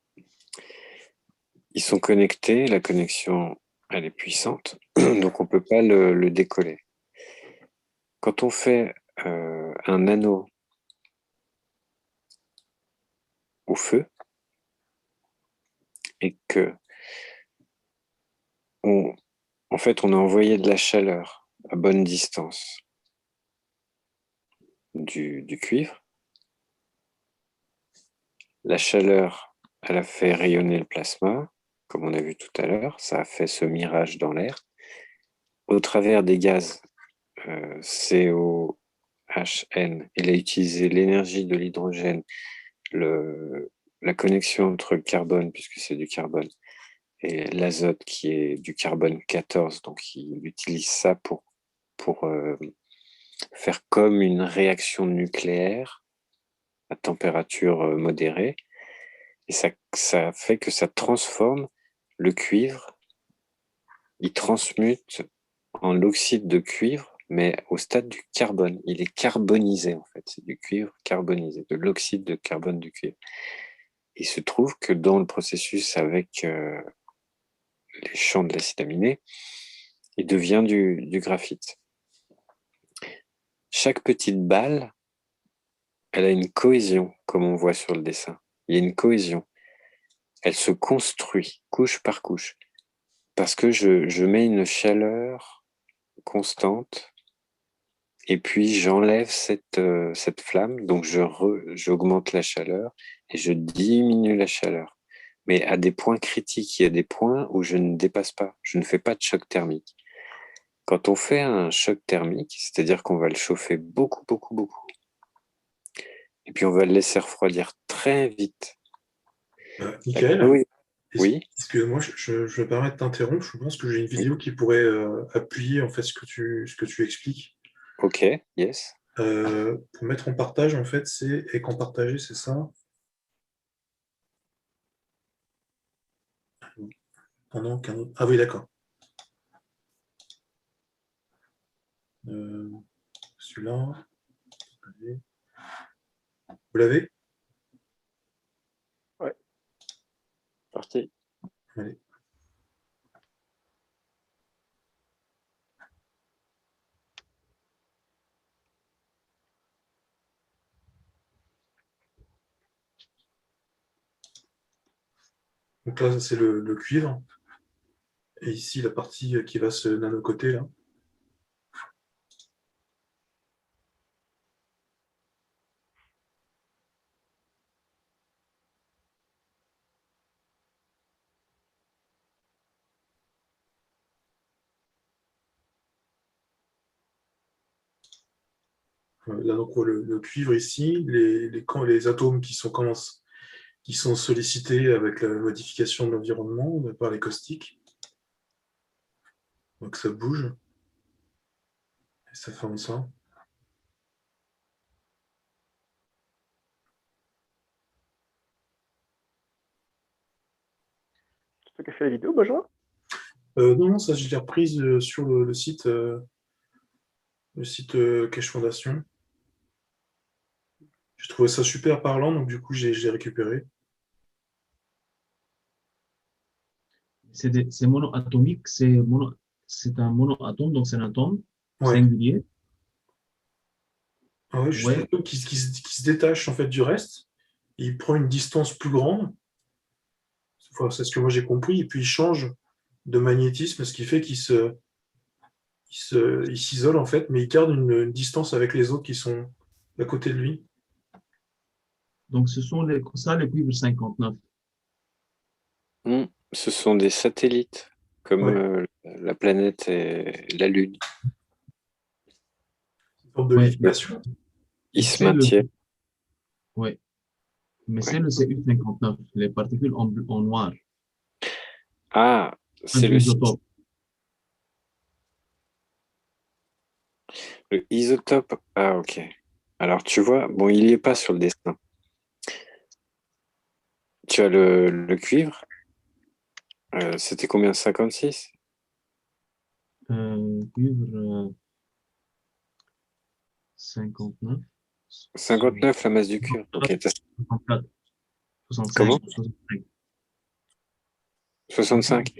Ils sont connectés, la connexion, elle est puissante, donc on ne peut pas le décoller. Quand on fait un anneau au feu et que en fait, on a envoyé de la chaleur à bonne distance du cuivre, la chaleur, elle a fait rayonner le plasma, comme on a vu tout à l'heure, ça a fait ce mirage dans l'air. Au travers des gaz CO, HN. Il a utilisé l'énergie de l'hydrogène, la connexion entre le carbone, puisque c'est du carbone, et l'azote qui est du carbone 14. Donc, il utilise ça pour faire comme une réaction nucléaire à température modérée. Et ça fait que ça transforme le cuivre, il transmute en l'oxyde de cuivre, mais au stade du carbone. Il est carbonisé, en fait. C'est du cuivre carbonisé, de l'oxyde de carbone du cuivre. Il se trouve que dans le processus avec les champs de l'acide aminé, il devient du graphite. Chaque petite balle, elle a une cohésion, comme on voit sur le dessin. Il y a une cohésion. Elle se construit couche par couche parce que je mets une chaleur constante et puis j'enlève cette flamme, donc j'augmente la chaleur et je diminue la chaleur. Mais à des points critiques, il y a des points où je ne dépasse pas, je ne fais pas de choc thermique. Quand on fait un choc thermique, c'est-à-dire qu'on va le chauffer beaucoup, beaucoup, beaucoup, et puis on va le laisser refroidir très vite. Michael, Oui. Oui. Excuse-moi, je me permets de t'interrompre. Je pense que j'ai une vidéo qui pourrait appuyer en fait ce que tu expliques. Ok, yes. Pour mettre en partage, en fait, c'est écran partagé, c'est ça? Pendant qu'un autre. Ah oui, d'accord. Celui-là. Vous l'avez? Ouais. Parti. Allez. Donc là, c'est le cuivre. Et ici, la partie qui va se nanocoter, là. Là, donc, le cuivre ici, les atomes qui sont sollicités avec la modification de l'environnement par les caustiques. Donc ça bouge. Et ça forme ça. C'est toi qui as fait la vidéo, Benjamin? Non, ça, je l'ai reprise sur le site Cache Fondation. J'ai trouvé ça super parlant, donc du coup, j'ai récupéré. C'est monoatomique, c'est un monoatome, donc c'est un atome Ouais. singulier. Ah ouais, juste un atome qui se détache en fait du reste. Il prend une distance plus grande. Enfin, c'est ce que moi j'ai compris. Et puis il change de magnétisme, ce qui fait qu'il s'isole en fait, mais il garde une distance avec les autres qui sont à côté de lui. Donc, ce sont les cuivres 59. Ce sont des satellites, comme Ouais. la planète et la Lune. Une forme de Ouais. lévitation. Ils se maintiennent. Oui, mais c'est Ouais. le Cu59, les particules en noir. Ah, Un c'est isotope. le isotope. Ah, ok. Alors, tu vois, bon, il n'y est pas sur le dessin. Tu as le cuivre. C'était combien? 56? Cuivre 59. 59, la masse du cuivre. Ok. 64, 65, Comment? 65. 65.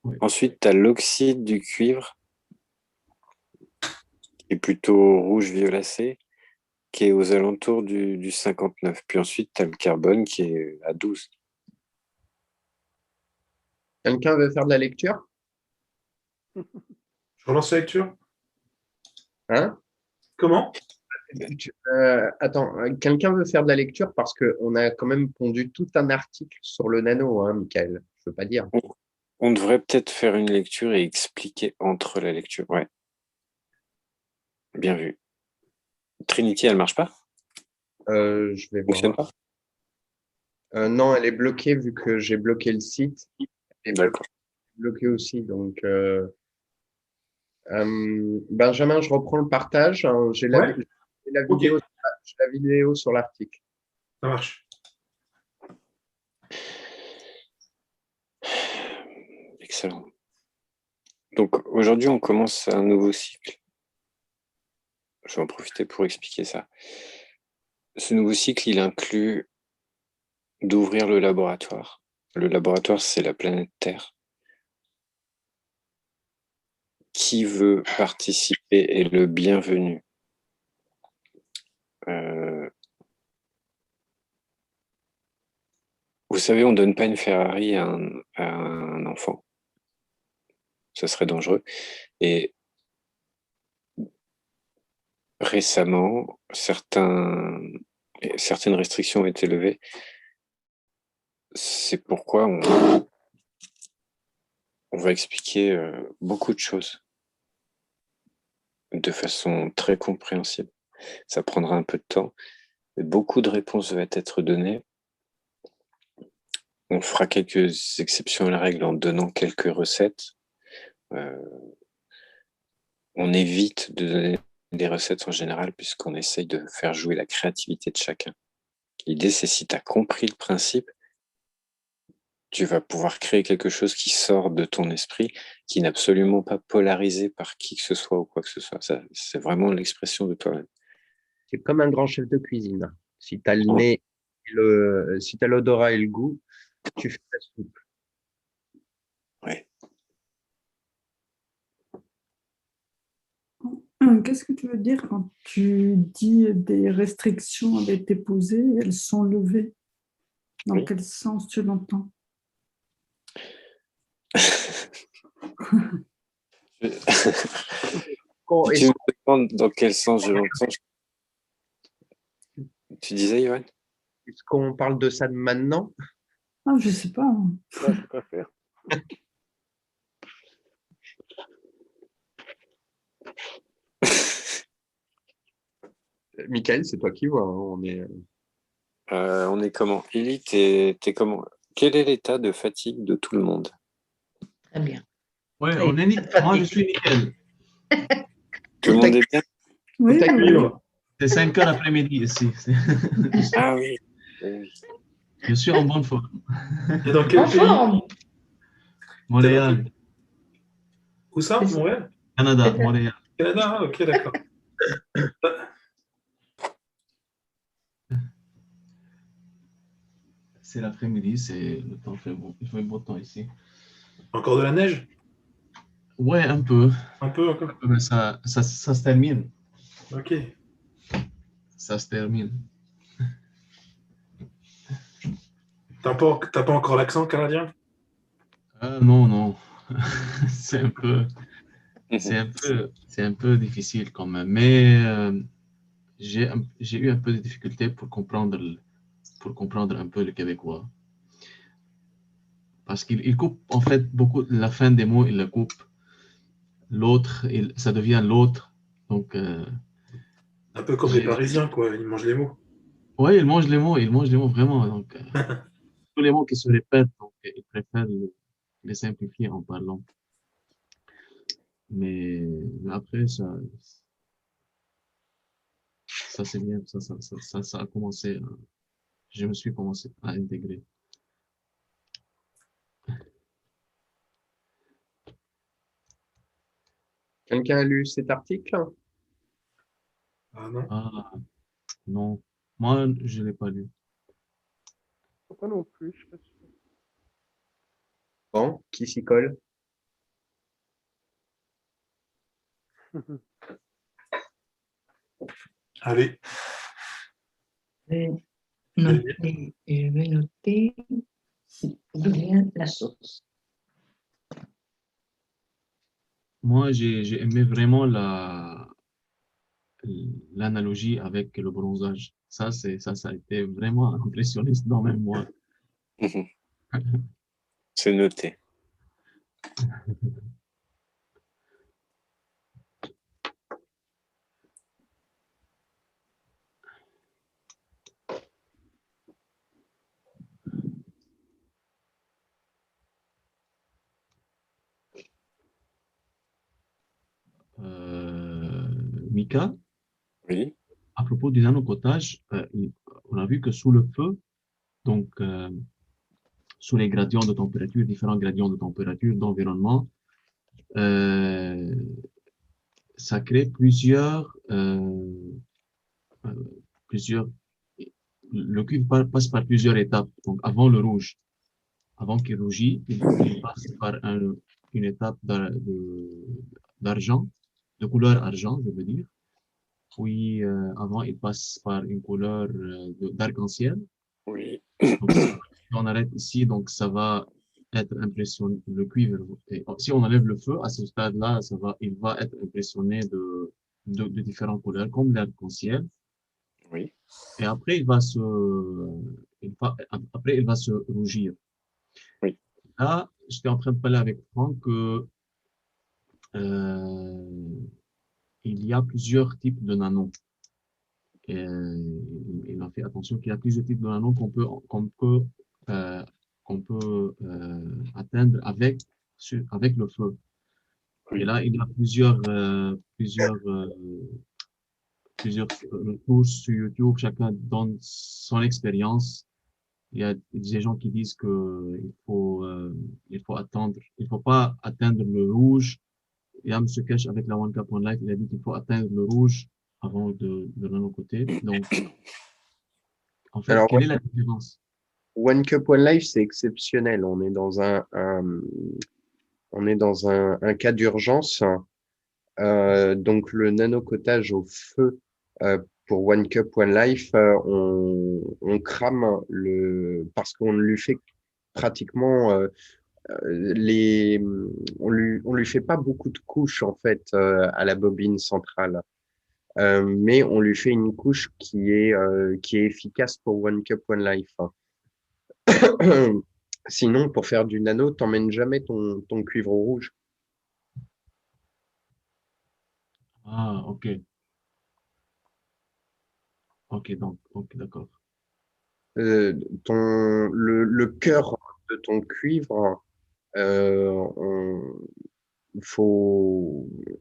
Ouais. Ensuite, tu as l'oxyde du cuivre, qui est plutôt rouge-violacé, qui est aux alentours du 59. Puis ensuite, tu as le carbone qui est à 12. Quelqu'un veut faire de la lecture? Je relance la lecture. Hein? Comment? Attends, quelqu'un veut faire de la lecture parce qu'on a quand même pondu tout un article sur le nano, hein, Michael. Je veux pas dire. On devrait peut-être faire une lecture et expliquer entre la lecture. Ouais. Bien vu. Trinity, elle marche pas? Je vais Fonctionne voir. pas? Non, elle est bloquée vu que j'ai bloqué le site. Elle est D'accord. bloquée aussi. Donc, Benjamin, je reprends le partage. Hein. J'ai Ouais, la ok, vidéo, j'ai la vidéo sur l'article. ça marche. Excellent. Donc aujourd'hui, on commence un nouveau cycle. Je vais en profiter pour expliquer ça. Ce nouveau cycle, il inclut d'ouvrir le laboratoire. Le laboratoire, c'est la planète Terre. Qui veut participer est le bienvenu. Vous savez, on ne donne pas une Ferrari à un enfant. Ça serait dangereux. Et récemment, certaines restrictions ont été levées. C'est pourquoi on va expliquer beaucoup de choses de façon très compréhensible. Ça prendra un peu de temps, mais beaucoup de réponses vont être données. On fera quelques exceptions à la règle en donnant quelques recettes. On évite de donner des recettes en général puisqu'on essaye de faire jouer la créativité de chacun. L'idée, c'est si tu as compris le principe, tu vas pouvoir créer quelque chose qui sort de ton esprit, qui n'est absolument pas polarisé par qui que ce soit ou quoi que ce soit. Ça, c'est vraiment l'expression de toi-même. C'est comme un grand chef de cuisine. Si tu as le nez, si tu as l'odorat et le goût, tu fais la soupe. Ouais. Qu'est-ce que tu veux dire quand tu dis des restrictions avaient été posées, elles sont levées? Dans Oui. quel sens tu l'entends? Tu me demandes dans quel sens je l'entends. Tu disais, Johan? Est-ce qu'on parle de ça maintenant? Ah, je ne sais pas. Ouais, je préfère. Michael, c'est toi qui vois. Hein. On est comment? Élie, t'es comment? Quel est l'état de fatigue de tout le monde? Très bien. Ouais, Très on est bien. Moi, je suis nickel. Tout le monde est bien? Oui, Tout à oui, oui. C'est 5 heures après-midi ici. Ah oui. Oui. Je suis en bonne forme. Et dans quel En pays? forme. Montréal, Où ça? C'est ça. Montréal? Canada, C'est ça. Montréal. Canada? Ah, ok, d'accord. C'est l'après-midi, le temps fait beau. Il fait beau temps ici. Encore de la neige? Ouais, un peu. Un peu encore? Mais ça se termine. Ok. Ça se termine. T'as pas encore l'accent canadien? Non, non. C'est un peu, c'est un peu difficile quand même. Mais j'ai eu un peu de difficulté pour comprendre un peu le québécois. Parce qu'il coupe en fait beaucoup la fin des mots, il le coupe. L'autre, ça devient l'autre. Donc, Un peu comme les Parisiens, quoi. Ils mangent les mots. ouais, il mange les mots vraiment. Donc, tous les mots qui se répètent, donc, il préfère les simplifier en parlant. Mais après, ça c'est bien, ça a commencé, je me suis commencé à intégrer. Quelqu'un a lu cet article? Ah non. Ah, non, moi, je ne l'ai pas lu. Pas non plus, je sais pas si- Bon, qui s'y colle? Allez. Je vais noter d'où vient la source. Moi, j'ai aimé vraiment l'analogie avec le bronzage. Ça a été vraiment impressionniste dans même moi. C'est noté. Mika, Oui, à propos du nanocotage, on a vu que sous le feu, donc sous les gradients de température, différents gradients de température d'environnement, euh, ça crée plusieurs. Le cuivre passe par plusieurs étapes. Donc, avant le rouge, avant qu'il rougit, il passe par une étape d'argent, de couleur argent, je veux dire. Puis, avant, il passe par une couleur d'arc-en-ciel. oui, Donc, si on arrête ici, donc ça va être impressionné, le cuivre. Et si on enlève le feu, à ce stade-là, il va être impressionné de différentes couleurs, comme l'arc-en-ciel. oui, Et après, après, il va se rougir. oui, Là, j'étais en train de parler avec Franck que euh, il y a plusieurs types de nanos. Et, il a fait attention qu'il y a plusieurs types de nanos euh, qu'on peut atteindre avec le feu. Et oui. là, il y a plusieurs cours sur YouTube, chacun donne son expérience. Il y a des gens qui disent que il faut attendre, il faut pas atteindre le rouge. Il y a M. Kesh avec la One Cup One Life, il a dit qu'il faut atteindre le rouge avant de l'autre côté. Donc, en fait, Alors, quelle est la différence? One Cup One Life, c'est exceptionnel. On est dans un cas d'urgence. Donc, le nanocotage au feu pour One Cup One Life, on crame parce qu'on lui fait pratiquement on lui fait pas beaucoup de couches en fait à la bobine centrale. Mais on lui fait une couche qui est efficace pour One Cup One Life. Sinon, pour faire du nano, t'emmènes jamais ton cuivre rouge. Ah, ok. Ok, donc, ok, d'accord. Euh, le cœur de ton cuivre, euh, on,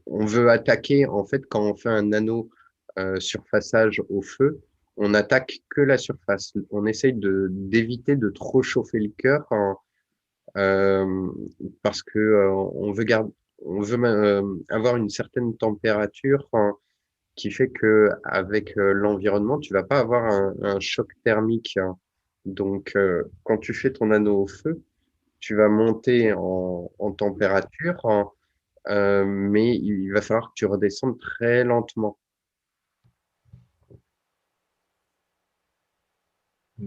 on veut attaquer, en fait, quand on fait un nano surfaçage au feu, on attaque que la surface. On essaye d'éviter de trop chauffer le cœur euh, parce que on veut avoir une certaine température qui fait que avec l'environnement, tu vas pas avoir un choc thermique, hein. Donc, quand tu fais ton anneau au feu, tu vas monter en température, hein, mais il va falloir que tu redescendes très lentement.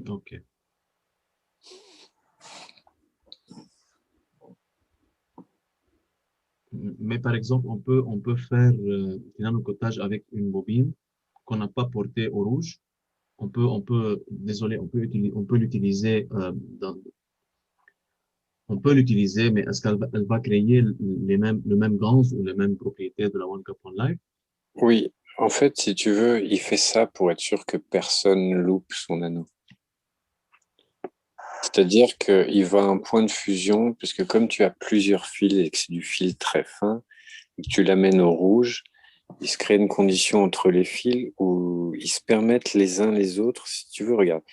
Ok. Mais par exemple, on peut faire du nanocotage avec une bobine qu'on n'a pas portée au rouge. Désolé, on peut l'utiliser on peut l'utiliser, mais est-ce elle va créer le même gaz ou les mêmes propriétés de la One Cup One Life? Oui, en fait, si tu veux, il fait ça pour être sûr que personne loupe son anneau. C'est-à-dire qu'il va à un point de fusion, puisque comme tu as plusieurs fils et que c'est du fil très fin, et que tu l'amènes au rouge, il se crée une condition entre les fils où ils se permettent les uns les autres. Si tu veux, regarde,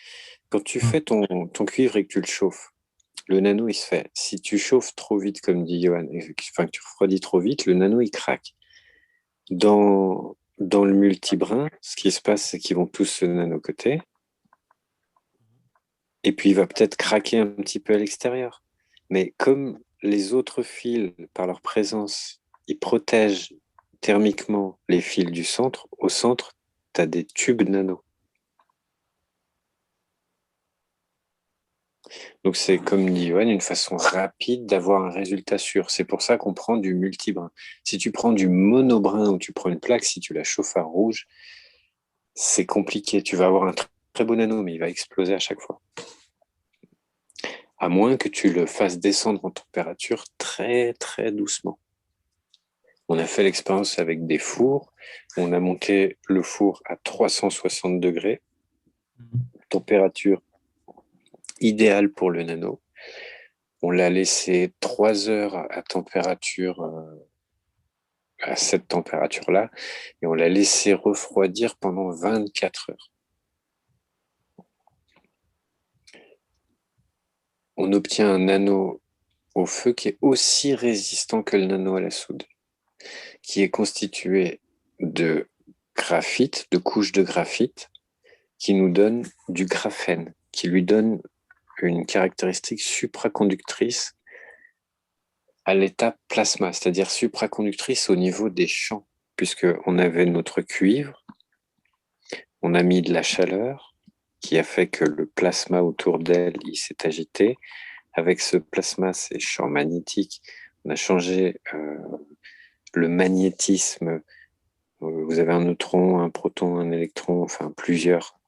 quand tu Ah, fais ton cuivre et que tu le chauffes, le nano, il se fait. Si tu chauffes trop vite, comme dit Johan, enfin que tu refroidis trop vite, le nano, il craque. Dans le multibrin, ce qui se passe, c'est qu'ils vont tous se nanocoter. Et puis, il va peut-être craquer un petit peu à l'extérieur. Mais comme les autres fils, par leur présence, ils protègent thermiquement les fils du centre, au centre, tu as des tubes nano. Donc, c'est comme dit Johan, une façon rapide d'avoir un résultat sûr. C'est pour ça qu'on prend du multibrin. Si tu prends du monobrin ou tu prends une plaque, si tu la chauffes à rouge, c'est compliqué. Tu vas avoir un très beau nano, mais il va exploser à chaque fois. À moins que tu le fasses descendre en température très, très doucement. On a fait l'expérience avec des fours. On a monté le four à 360 degrés, température idéale pour le nano. On l'a laissé 3 heures à température à cette température-là et on l'a laissé refroidir pendant 24 heures. On obtient un nano au feu qui est aussi résistant que le nano à la soude, qui est constitué de graphite, de couches de graphite, qui nous donne du graphène, qui lui donne une caractéristique supraconductrice à l'état plasma, c'est-à-dire supraconductrice au niveau des champs, puisqu'on avait notre cuivre, on a mis de la chaleur qui a fait que le plasma autour d'elle il s'est agité. Avec ce plasma, ces champs magnétiques, on a changé le magnétisme. Vous avez un neutron, un proton, un électron, enfin plusieurs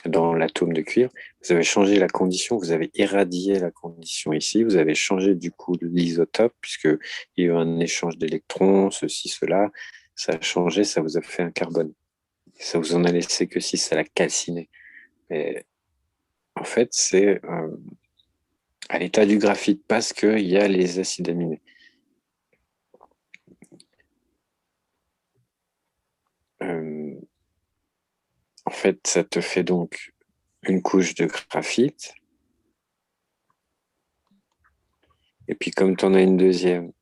dans l'atome de cuivre. Vous avez changé la condition, vous avez irradié la condition ici, vous avez changé du coup l'isotope, puisqu'il y a eu un échange d'électrons, ceci, cela. Ça a changé, ça vous a fait un carbone. Ça vous en a laissé que 6, ça l'a calciné. Et en fait, c'est à l'état du graphite parce qu'il y a les acides aminés. En fait, ça te fait donc une couche de graphite. Et puis, comme tu en as une deuxième,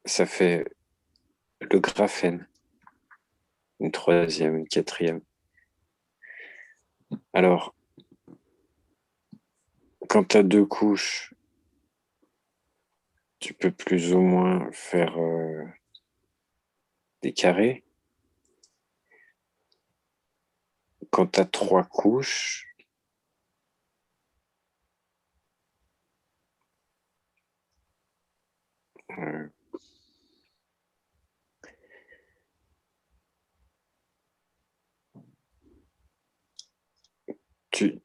ça fait le graphène. Une troisième, une quatrième. Alors, quand tu as 2 couches, tu peux plus ou moins faire des carrés. Quand tu as 3 couches,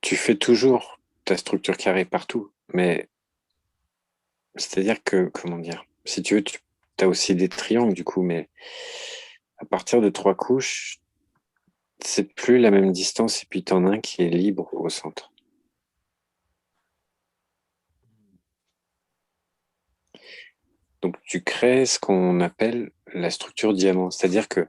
tu fais toujours ta structure carrée partout, mais c'est-à-dire que, comment dire, si tu veux, tu as aussi des triangles du coup, mais à partir de 3 couches, c'est plus la même distance et puis tu en as un qui est libre au centre. Donc tu crées ce qu'on appelle la structure diamant, c'est-à-dire que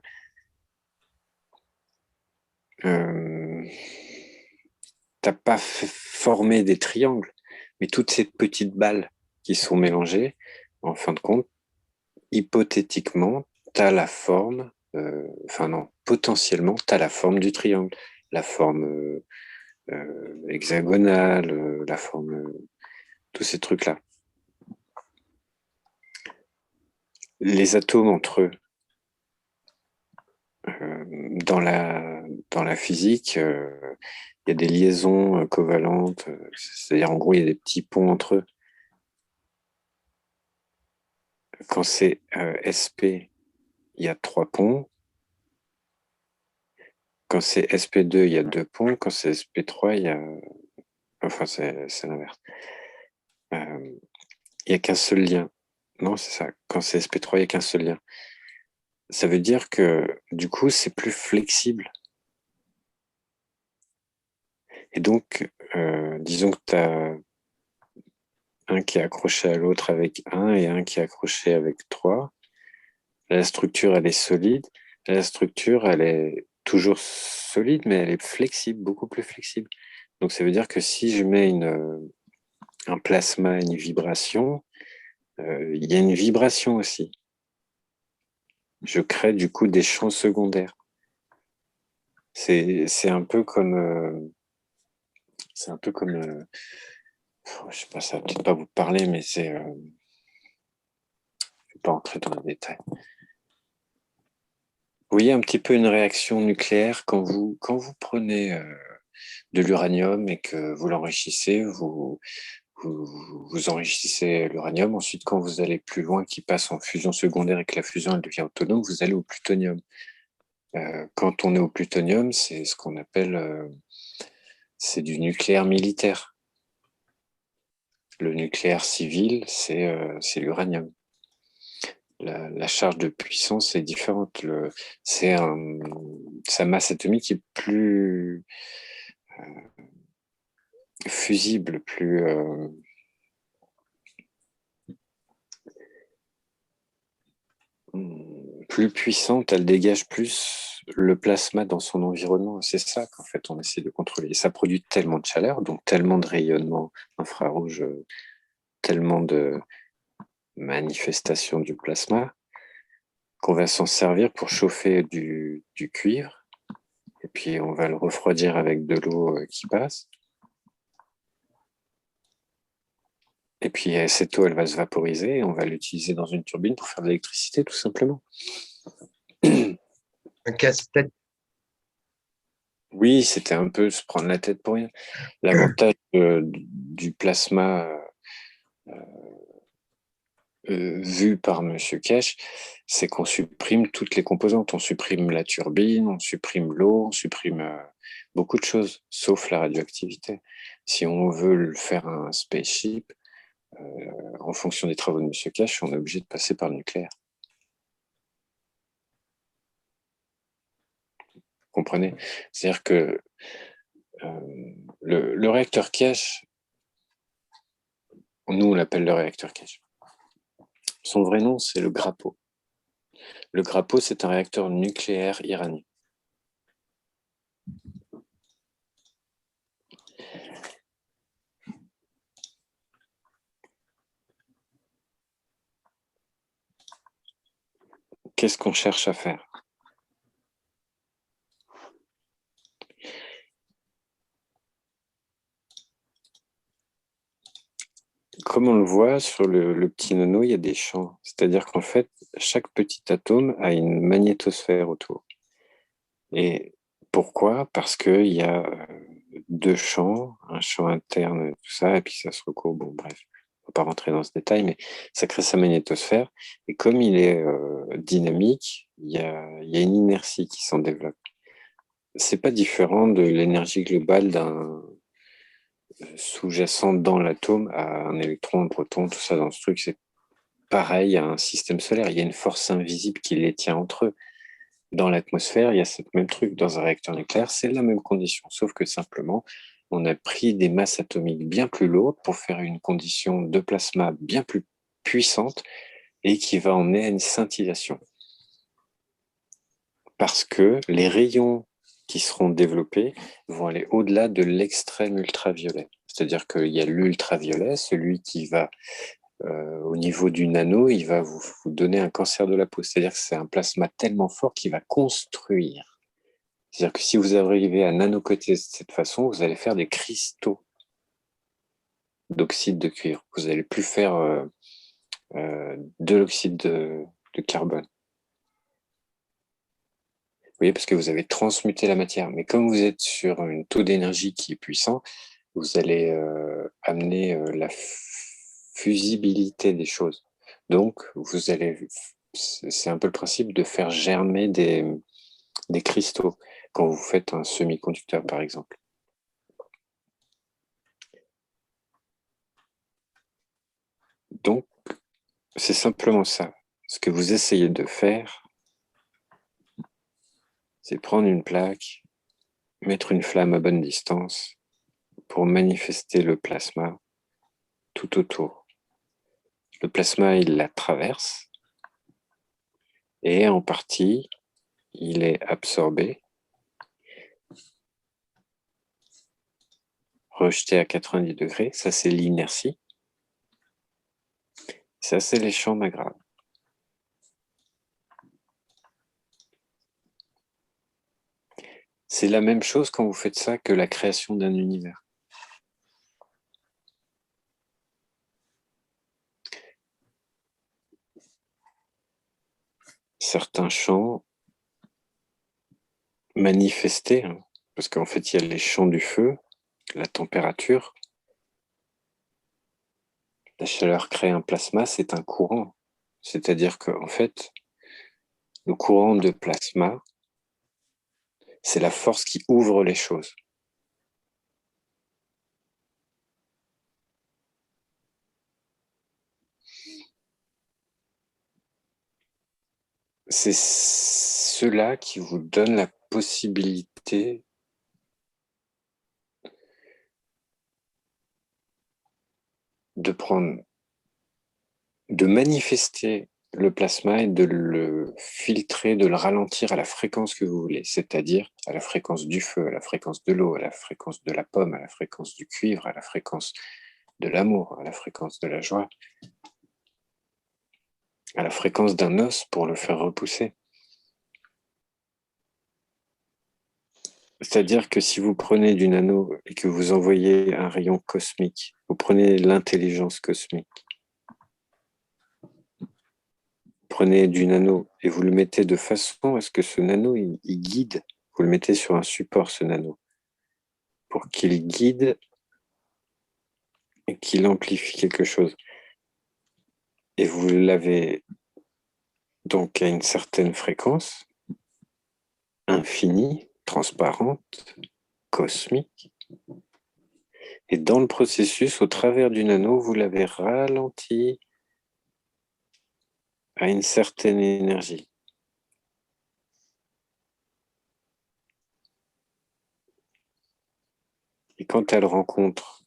t'as pas formé des triangles, mais toutes ces petites balles qui sont mélangées, en fin de compte, hypothétiquement, tu as la forme, enfin non, potentiellement, tu as la forme du triangle, la forme hexagonale, la forme, tous ces trucs-là. Les atomes entre eux, dans la physique, il y a des liaisons covalentes, c'est-à-dire en gros, il y a des petits ponts entre eux. Quand c'est SP, il y a 3 ponts. Quand c'est SP2, il y a 2 ponts. Quand c'est SP3, il y a... Enfin, c'est l'inverse. Il n'y a qu'un seul lien. Non, c'est ça. Quand c'est SP3, il n'y a qu'un seul lien. Ça veut dire que, du coup, c'est plus flexible. Et donc, disons que tu as un qui est accroché à l'autre avec 1 et un qui est accroché avec 3. La structure, elle est solide. La structure, elle est toujours solide, mais elle est flexible, beaucoup plus flexible. Donc, ça veut dire que si je mets un plasma, une vibration, il y a une vibration aussi. Je crée du coup des champs secondaires. C'est un peu comme... c'est un peu comme... je sais pas, ça va peut-être pas vous parler, mais c'est... je vais pas entrer dans les détails. Vous voyez un petit peu une réaction nucléaire quand vous prenez de l'uranium et que vous l'enrichissez, vous enrichissez l'uranium. Ensuite, quand vous allez plus loin, qui passe en fusion secondaire et que la fusion elle devient autonome, vous allez au plutonium. Quand on est au plutonium, c'est ce qu'on appelle c'est du nucléaire militaire. Le nucléaire civil, c'est l'uranium. La charge de puissance est différente. Sa masse atomique est plus fusible, plus plus puissante, elle dégage plus le plasma dans son environnement. C'est ça qu'en fait on essaie de contrôler. Et ça produit tellement de chaleur, donc tellement de rayonnement infrarouge, tellement de manifestations du plasma, qu'on va s'en servir pour chauffer du cuivre. Et puis on va le refroidir avec de l'eau qui passe. Et puis cette eau, elle va se vaporiser et on va l'utiliser dans une turbine pour faire de l'électricité, tout simplement. Un casse-tête. Oui, c'était un peu se prendre la tête pour rien. L'avantage du plasma vu par Monsieur Cash, c'est qu'on supprime toutes les composantes. On supprime la turbine, on supprime l'eau, on supprime beaucoup de choses, sauf la radioactivité. Si on veut faire un spaceship, en fonction des travaux de Monsieur Cash, on est obligé de passer par le nucléaire. Vous comprenez? C'est-à-dire que le réacteur Cash, nous on l'appelle le réacteur Cash. Son vrai nom, c'est le Grapo. Le Grapo, c'est un réacteur nucléaire iranien. Qu'est-ce qu'on cherche à faire? Comme on le voit sur le petit nano, il y a des champs. C'est-à-dire qu'en fait, chaque petit atome a une magnétosphère autour. Et pourquoi? Parce qu'il y a deux champs, un champ interne, tout ça, et puis ça se recourbe. Bon, bref, on ne va pas rentrer dans ce détail, mais ça crée sa magnétosphère. Et comme il est dynamique, il y a une inertie qui s'en développe. C'est pas différent de l'énergie globale d'un sous-jacent dans l'atome à un électron, un proton, tout ça dans ce truc. C'est pareil à un système solaire. Il y a une force invisible qui les tient entre eux. Dans l'atmosphère, il y a ce même truc. Dans un réacteur nucléaire, c'est la même condition, sauf que simplement, on a pris des masses atomiques bien plus lourdes pour faire une condition de plasma bien plus puissante et qui va emmener à une scintillation. Parce que les rayons qui seront développés vont aller au-delà de l'extrême ultraviolet. C'est-à-dire qu'il y a l'ultraviolet, celui qui va, au niveau du nano, il va vous donner un cancer de la peau. C'est-à-dire que c'est un plasma tellement fort qu'il va construire. C'est-à-dire que si vous arrivez à nanocoter de cette façon, vous allez faire des cristaux d'oxyde de cuivre. Vous n'allez plus faire de l'oxyde de carbone. Vous voyez, parce que vous avez transmuté la matière. Mais comme vous êtes sur un taux d'énergie qui est puissant, vous allez amener la fusibilité des choses. Donc, vous allez, c'est un peu le principe de faire germer des cristaux quand vous faites un semi-conducteur, par exemple. Donc, c'est simplement ça. Ce que vous essayez de faire, c'est prendre une plaque, mettre une flamme à bonne distance pour manifester le plasma tout autour. Le plasma, il la traverse et en partie, il est absorbé, rejeté à 90 degrés. Ça, c'est l'inertie. Ça, c'est les champs Magraves. C'est la même chose quand vous faites ça que la création d'un univers. Certains champs manifestés, hein, parce qu'en fait, il y a les champs du feu, la température. La chaleur crée un plasma, c'est un courant. C'est-à-dire qu'en fait, le courant de plasma, c'est la force qui ouvre les choses. C'est cela qui vous donne la possibilité de manifester le plasma et de le filtrer, de le ralentir à la fréquence que vous voulez, c'est-à-dire à la fréquence du feu, à la fréquence de l'eau, à la fréquence de la pomme, à la fréquence du cuivre, à la fréquence de l'amour, à la fréquence de la joie, à la fréquence d'un os pour le faire repousser. C'est-à-dire que si vous prenez du nano et que vous envoyez un rayon cosmique, vous prenez l'intelligence cosmique, prenez du nano et vous le mettez de façon à ce que ce nano, il guide, vous le mettez sur un support, ce nano, pour qu'il guide et qu'il amplifie quelque chose. Et vous l'avez donc à une certaine fréquence, infinie, transparente, cosmique. Et dans le processus, au travers du nano, vous l'avez ralenti à une certaine énergie. Et quand elle rencontre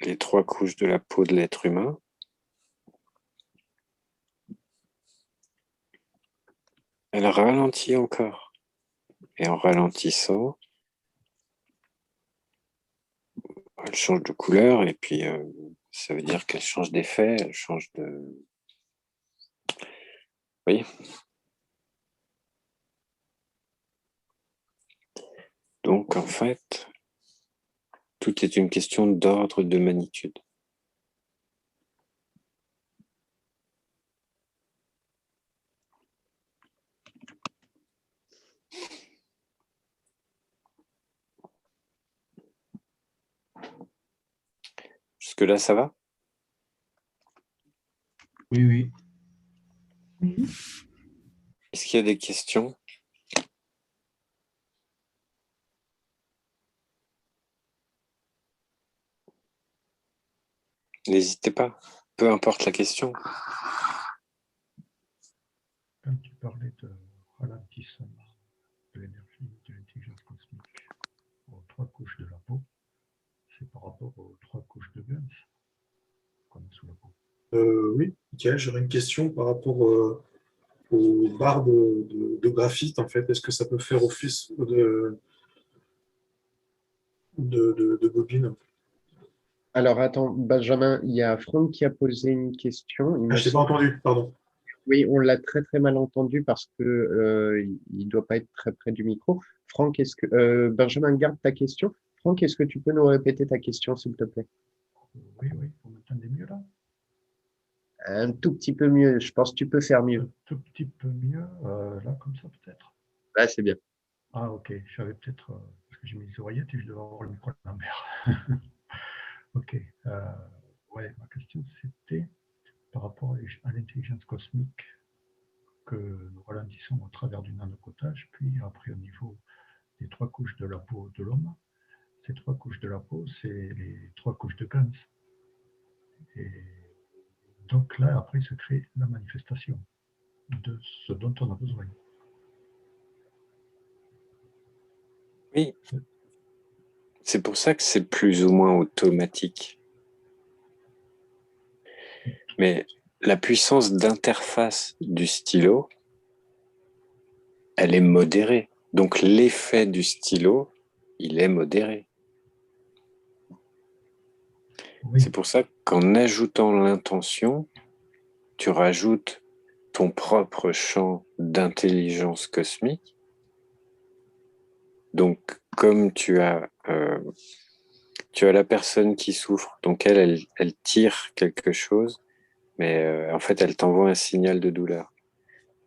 les 3 couches de la peau de l'être humain, elle ralentit encore. Et en ralentissant, elle change de couleur et puis ça veut dire qu'elle change d'effet, elle change de... Vous voyez ? Donc en fait, tout est une question d'ordre de magnitude. Jusque-là, ça va ? Oui, oui. Oui. Est-ce qu'il y a des questions ? N'hésitez pas, peu importe la question. Quand tu parlais de ralentissement de l'énergie, de l'intelligence cosmique aux 3 couches de la peau, c'est par rapport aux 3 couches de Guns qu'on a sous la peau. Oui, Michael, j'aurais une question par rapport aux barres de graphite, en fait. Est-ce que ça peut faire office de bobine? Alors, attends, Benjamin, il y a Franck qui a posé une question. Il me Je ne t'ai pas semble- entendu, pardon. Oui, on l'a très très mal entendu parce que il doit pas être très près du micro. Franck, Benjamin, garde ta question. Franck, est-ce que tu peux nous répéter ta question, s'il te plaît? Oui, vous m'entendez mieux là? Un tout petit peu mieux. Je pense que tu peux faire mieux. Un tout petit peu mieux, là comme ça peut-être. Là, c'est bien. Ah ok, j'avais peut-être, parce que j'ai mis les oreillettes et je devais avoir le micro à l'envers. Ok, ouais, ma question c'était par rapport à l'intelligence cosmique que nous ralentissons au travers du nanocotage, puis après au niveau des 3 couches de la peau de l'homme. Ces 3 couches de la peau, c'est les 3 couches de Gans. Et donc là, après, se crée la manifestation de ce dont on a besoin. Oui, c'est pour ça que c'est plus ou moins automatique. Mais la puissance d'interface du stylo, elle est modérée. Donc l'effet du stylo, il est modéré. Oui, C'est pour ça qu'en ajoutant l'intention, tu rajoutes ton propre champ d'intelligence cosmique. Donc, comme tu as la personne qui souffre, donc elle tire quelque chose, mais en fait, elle t'envoie un signal de douleur.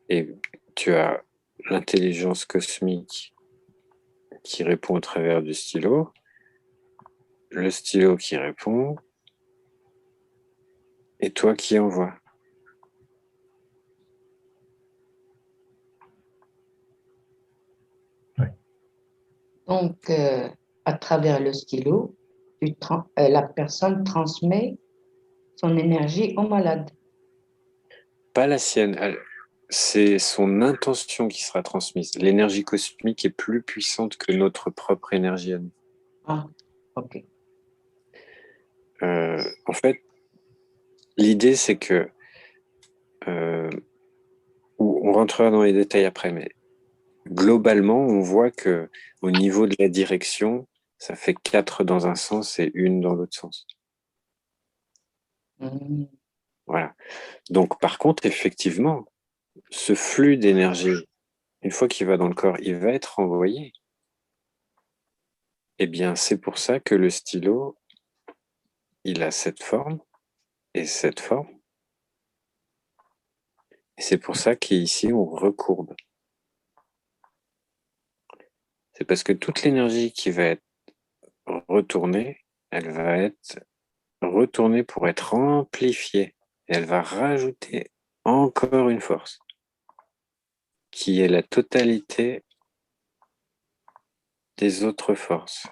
Et tu as l'intelligence cosmique qui répond au travers du stylo, le stylo qui répond, et toi qui envoies. Donc, à travers le stylo, la personne transmet son énergie au malade. Pas la sienne, c'est son intention qui sera transmise. L'énergie cosmique est plus puissante que notre propre énergie à nous. Ah, ok. En fait, l'idée c'est que on rentrera dans les détails après, mais globalement, on voit que au niveau de la direction, ça fait 4 dans un sens et 1 dans l'autre sens. Voilà. Donc, par contre, effectivement, ce flux d'énergie, une fois qu'il va dans le corps, il va être envoyé. Eh bien, c'est pour ça que le stylo, il a cette forme et cette forme. Et c'est pour ça qu'ici, on recourbe. C'est parce que toute l'énergie qui va être retournée, elle va être retournée pour être amplifiée. Et elle va rajouter encore une force, qui est la totalité des autres forces.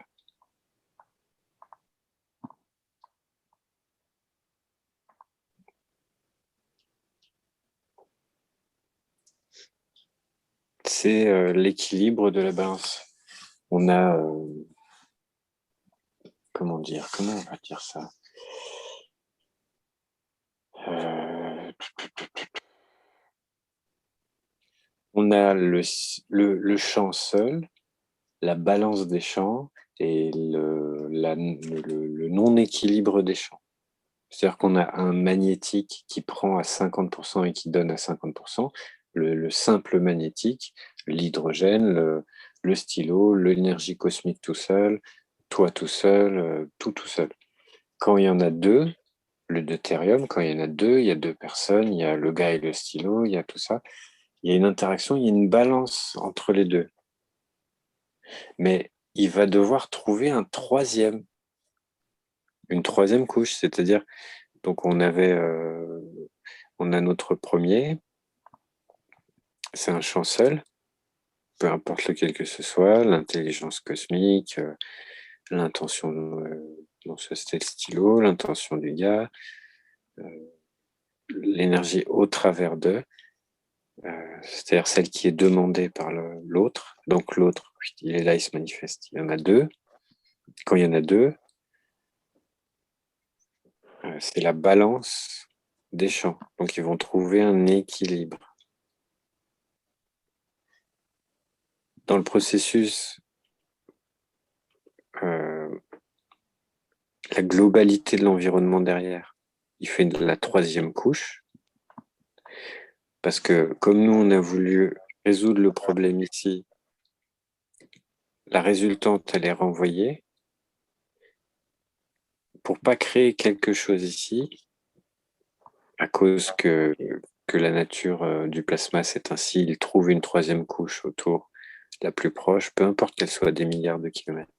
C'est l'équilibre de la balance. On a, comment on va dire ça? On a le champ seul, la balance des champs et le non-équilibre des champs. C'est-à-dire qu'on a un magnétique qui prend à 50% et qui donne à 50%, le simple magnétique, l'hydrogène, le stylo, l'énergie cosmique tout seul, toi tout seul, tout seul. Quand il y en a deux, le deutérium, quand il y en a deux, il y a deux personnes, il y a le gars et le stylo, il y a tout ça. Il y a une interaction, il y a une balance entre les deux. Mais il va devoir trouver une troisième couche, c'est-à-dire, donc on a notre premier, c'est un champ seul, peu importe lequel que ce soit, l'intelligence cosmique, l'intention dans ce stylo, l'intention du gars, l'énergie au travers d'eux, c'est-à-dire celle qui est demandée par l'autre. Donc l'autre, il est là, il se manifeste. Il y en a deux. Quand il y en a deux, c'est la balance des champs. Donc ils vont trouver un équilibre. Dans le processus, la globalité de l'environnement derrière, il fait la troisième couche. Parce que comme nous, on a voulu résoudre le problème ici, la résultante, elle est renvoyée. Pour pas créer quelque chose ici, à cause que la nature du plasma, c'est ainsi, il trouve une troisième couche autour, la plus proche, peu importe qu'elle soit des milliards de kilomètres.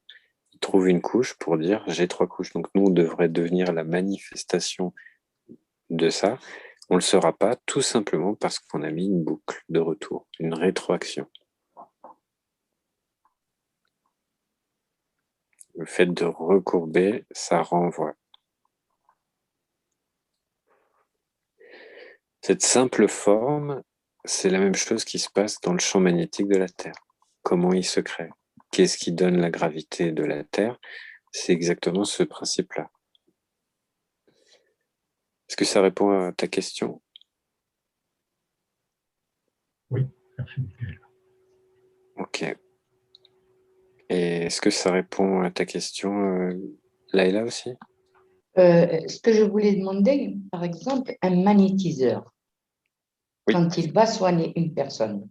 Il trouve une couche pour dire j'ai 3 couches. Donc nous, on devrait devenir la manifestation de ça. On ne le sera pas, tout simplement parce qu'on a mis une boucle de retour, une rétroaction. Le fait de recourber, ça renvoie. Cette simple forme, c'est la même chose qui se passe dans le champ magnétique de la Terre. Comment il se crée? Qu'est-ce qui donne la gravité de la Terre? C'est exactement ce principe-là. Est-ce que ça répond à ta question? Oui, merci Michael. Ok. Et est-ce que ça répond à ta question, Laïla aussi? Ce que je voulais demander, par exemple, un magnétiseur, Oui. quand il va soigner une personne,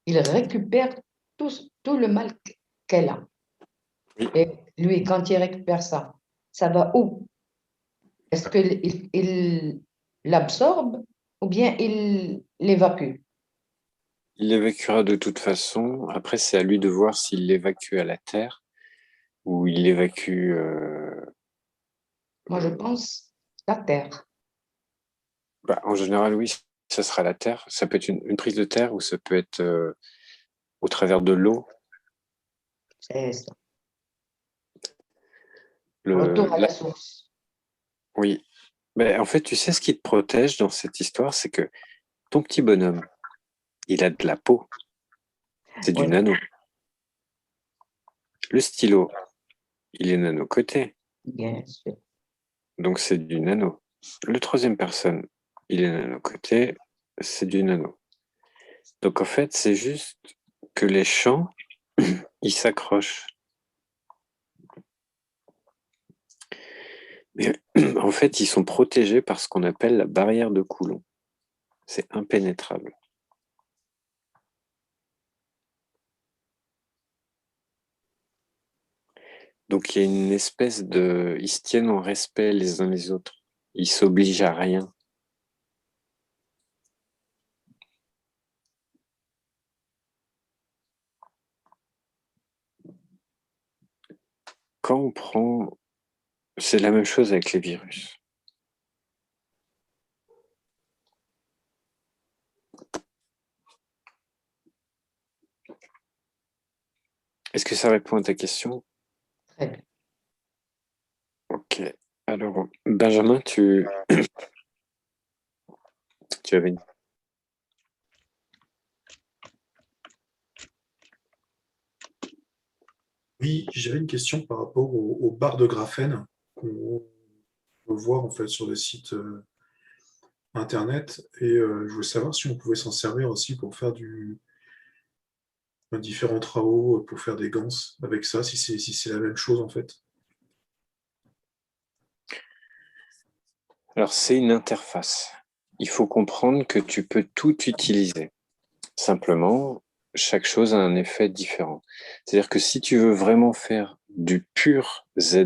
il récupère tout le mal qu'elle a. Oui. Et lui, quand il récupère ça, ça va où? Est-ce qu'il l'absorbe ou bien il l'évacue? Il l'évacuera de toute façon. Après, c'est à lui de voir s'il l'évacue à la Terre ou il l'évacue... Moi, je pense la terre. en général, oui, ça sera la Terre. Ça peut être une prise de terre ou ça peut être au travers de l'eau. C'est ça. Le- Retour à la- la source. Oui. Mais en fait, tu sais ce qui te protège dans cette histoire, c'est que ton petit bonhomme, il a de la peau. C'est du Oui, nano. Le stylo, il est nano-coté. bien sûr. Donc c'est du nano. Le troisième personne, il est nano-coté, c'est du nano. Donc en fait, c'est juste que les champs, ils s'accrochent. Mais en fait, ils sont protégés par ce qu'on appelle la barrière de Coulomb. C'est impénétrable. Donc il y a une espèce de... Ils se tiennent en respect les uns les autres. Ils s'obligent à rien. Quand on prend... C'est la même chose avec les virus. Est-ce que ça répond à ta question? Très bien. Ok. Alors, Benjamin, tu avais une... Oui, j'avais une question par rapport aux barres de graphène qu'on peut voir en fait sur le site internet. Et je voulais savoir si on pouvait s'en servir aussi pour faire différents travaux, pour faire des gants avec ça, si c'est la même chose en fait. Alors, c'est une interface. Il faut comprendre que tu peux tout utiliser. Simplement, chaque chose a un effet différent. C'est-à-dire que si tu veux vraiment faire du pur Z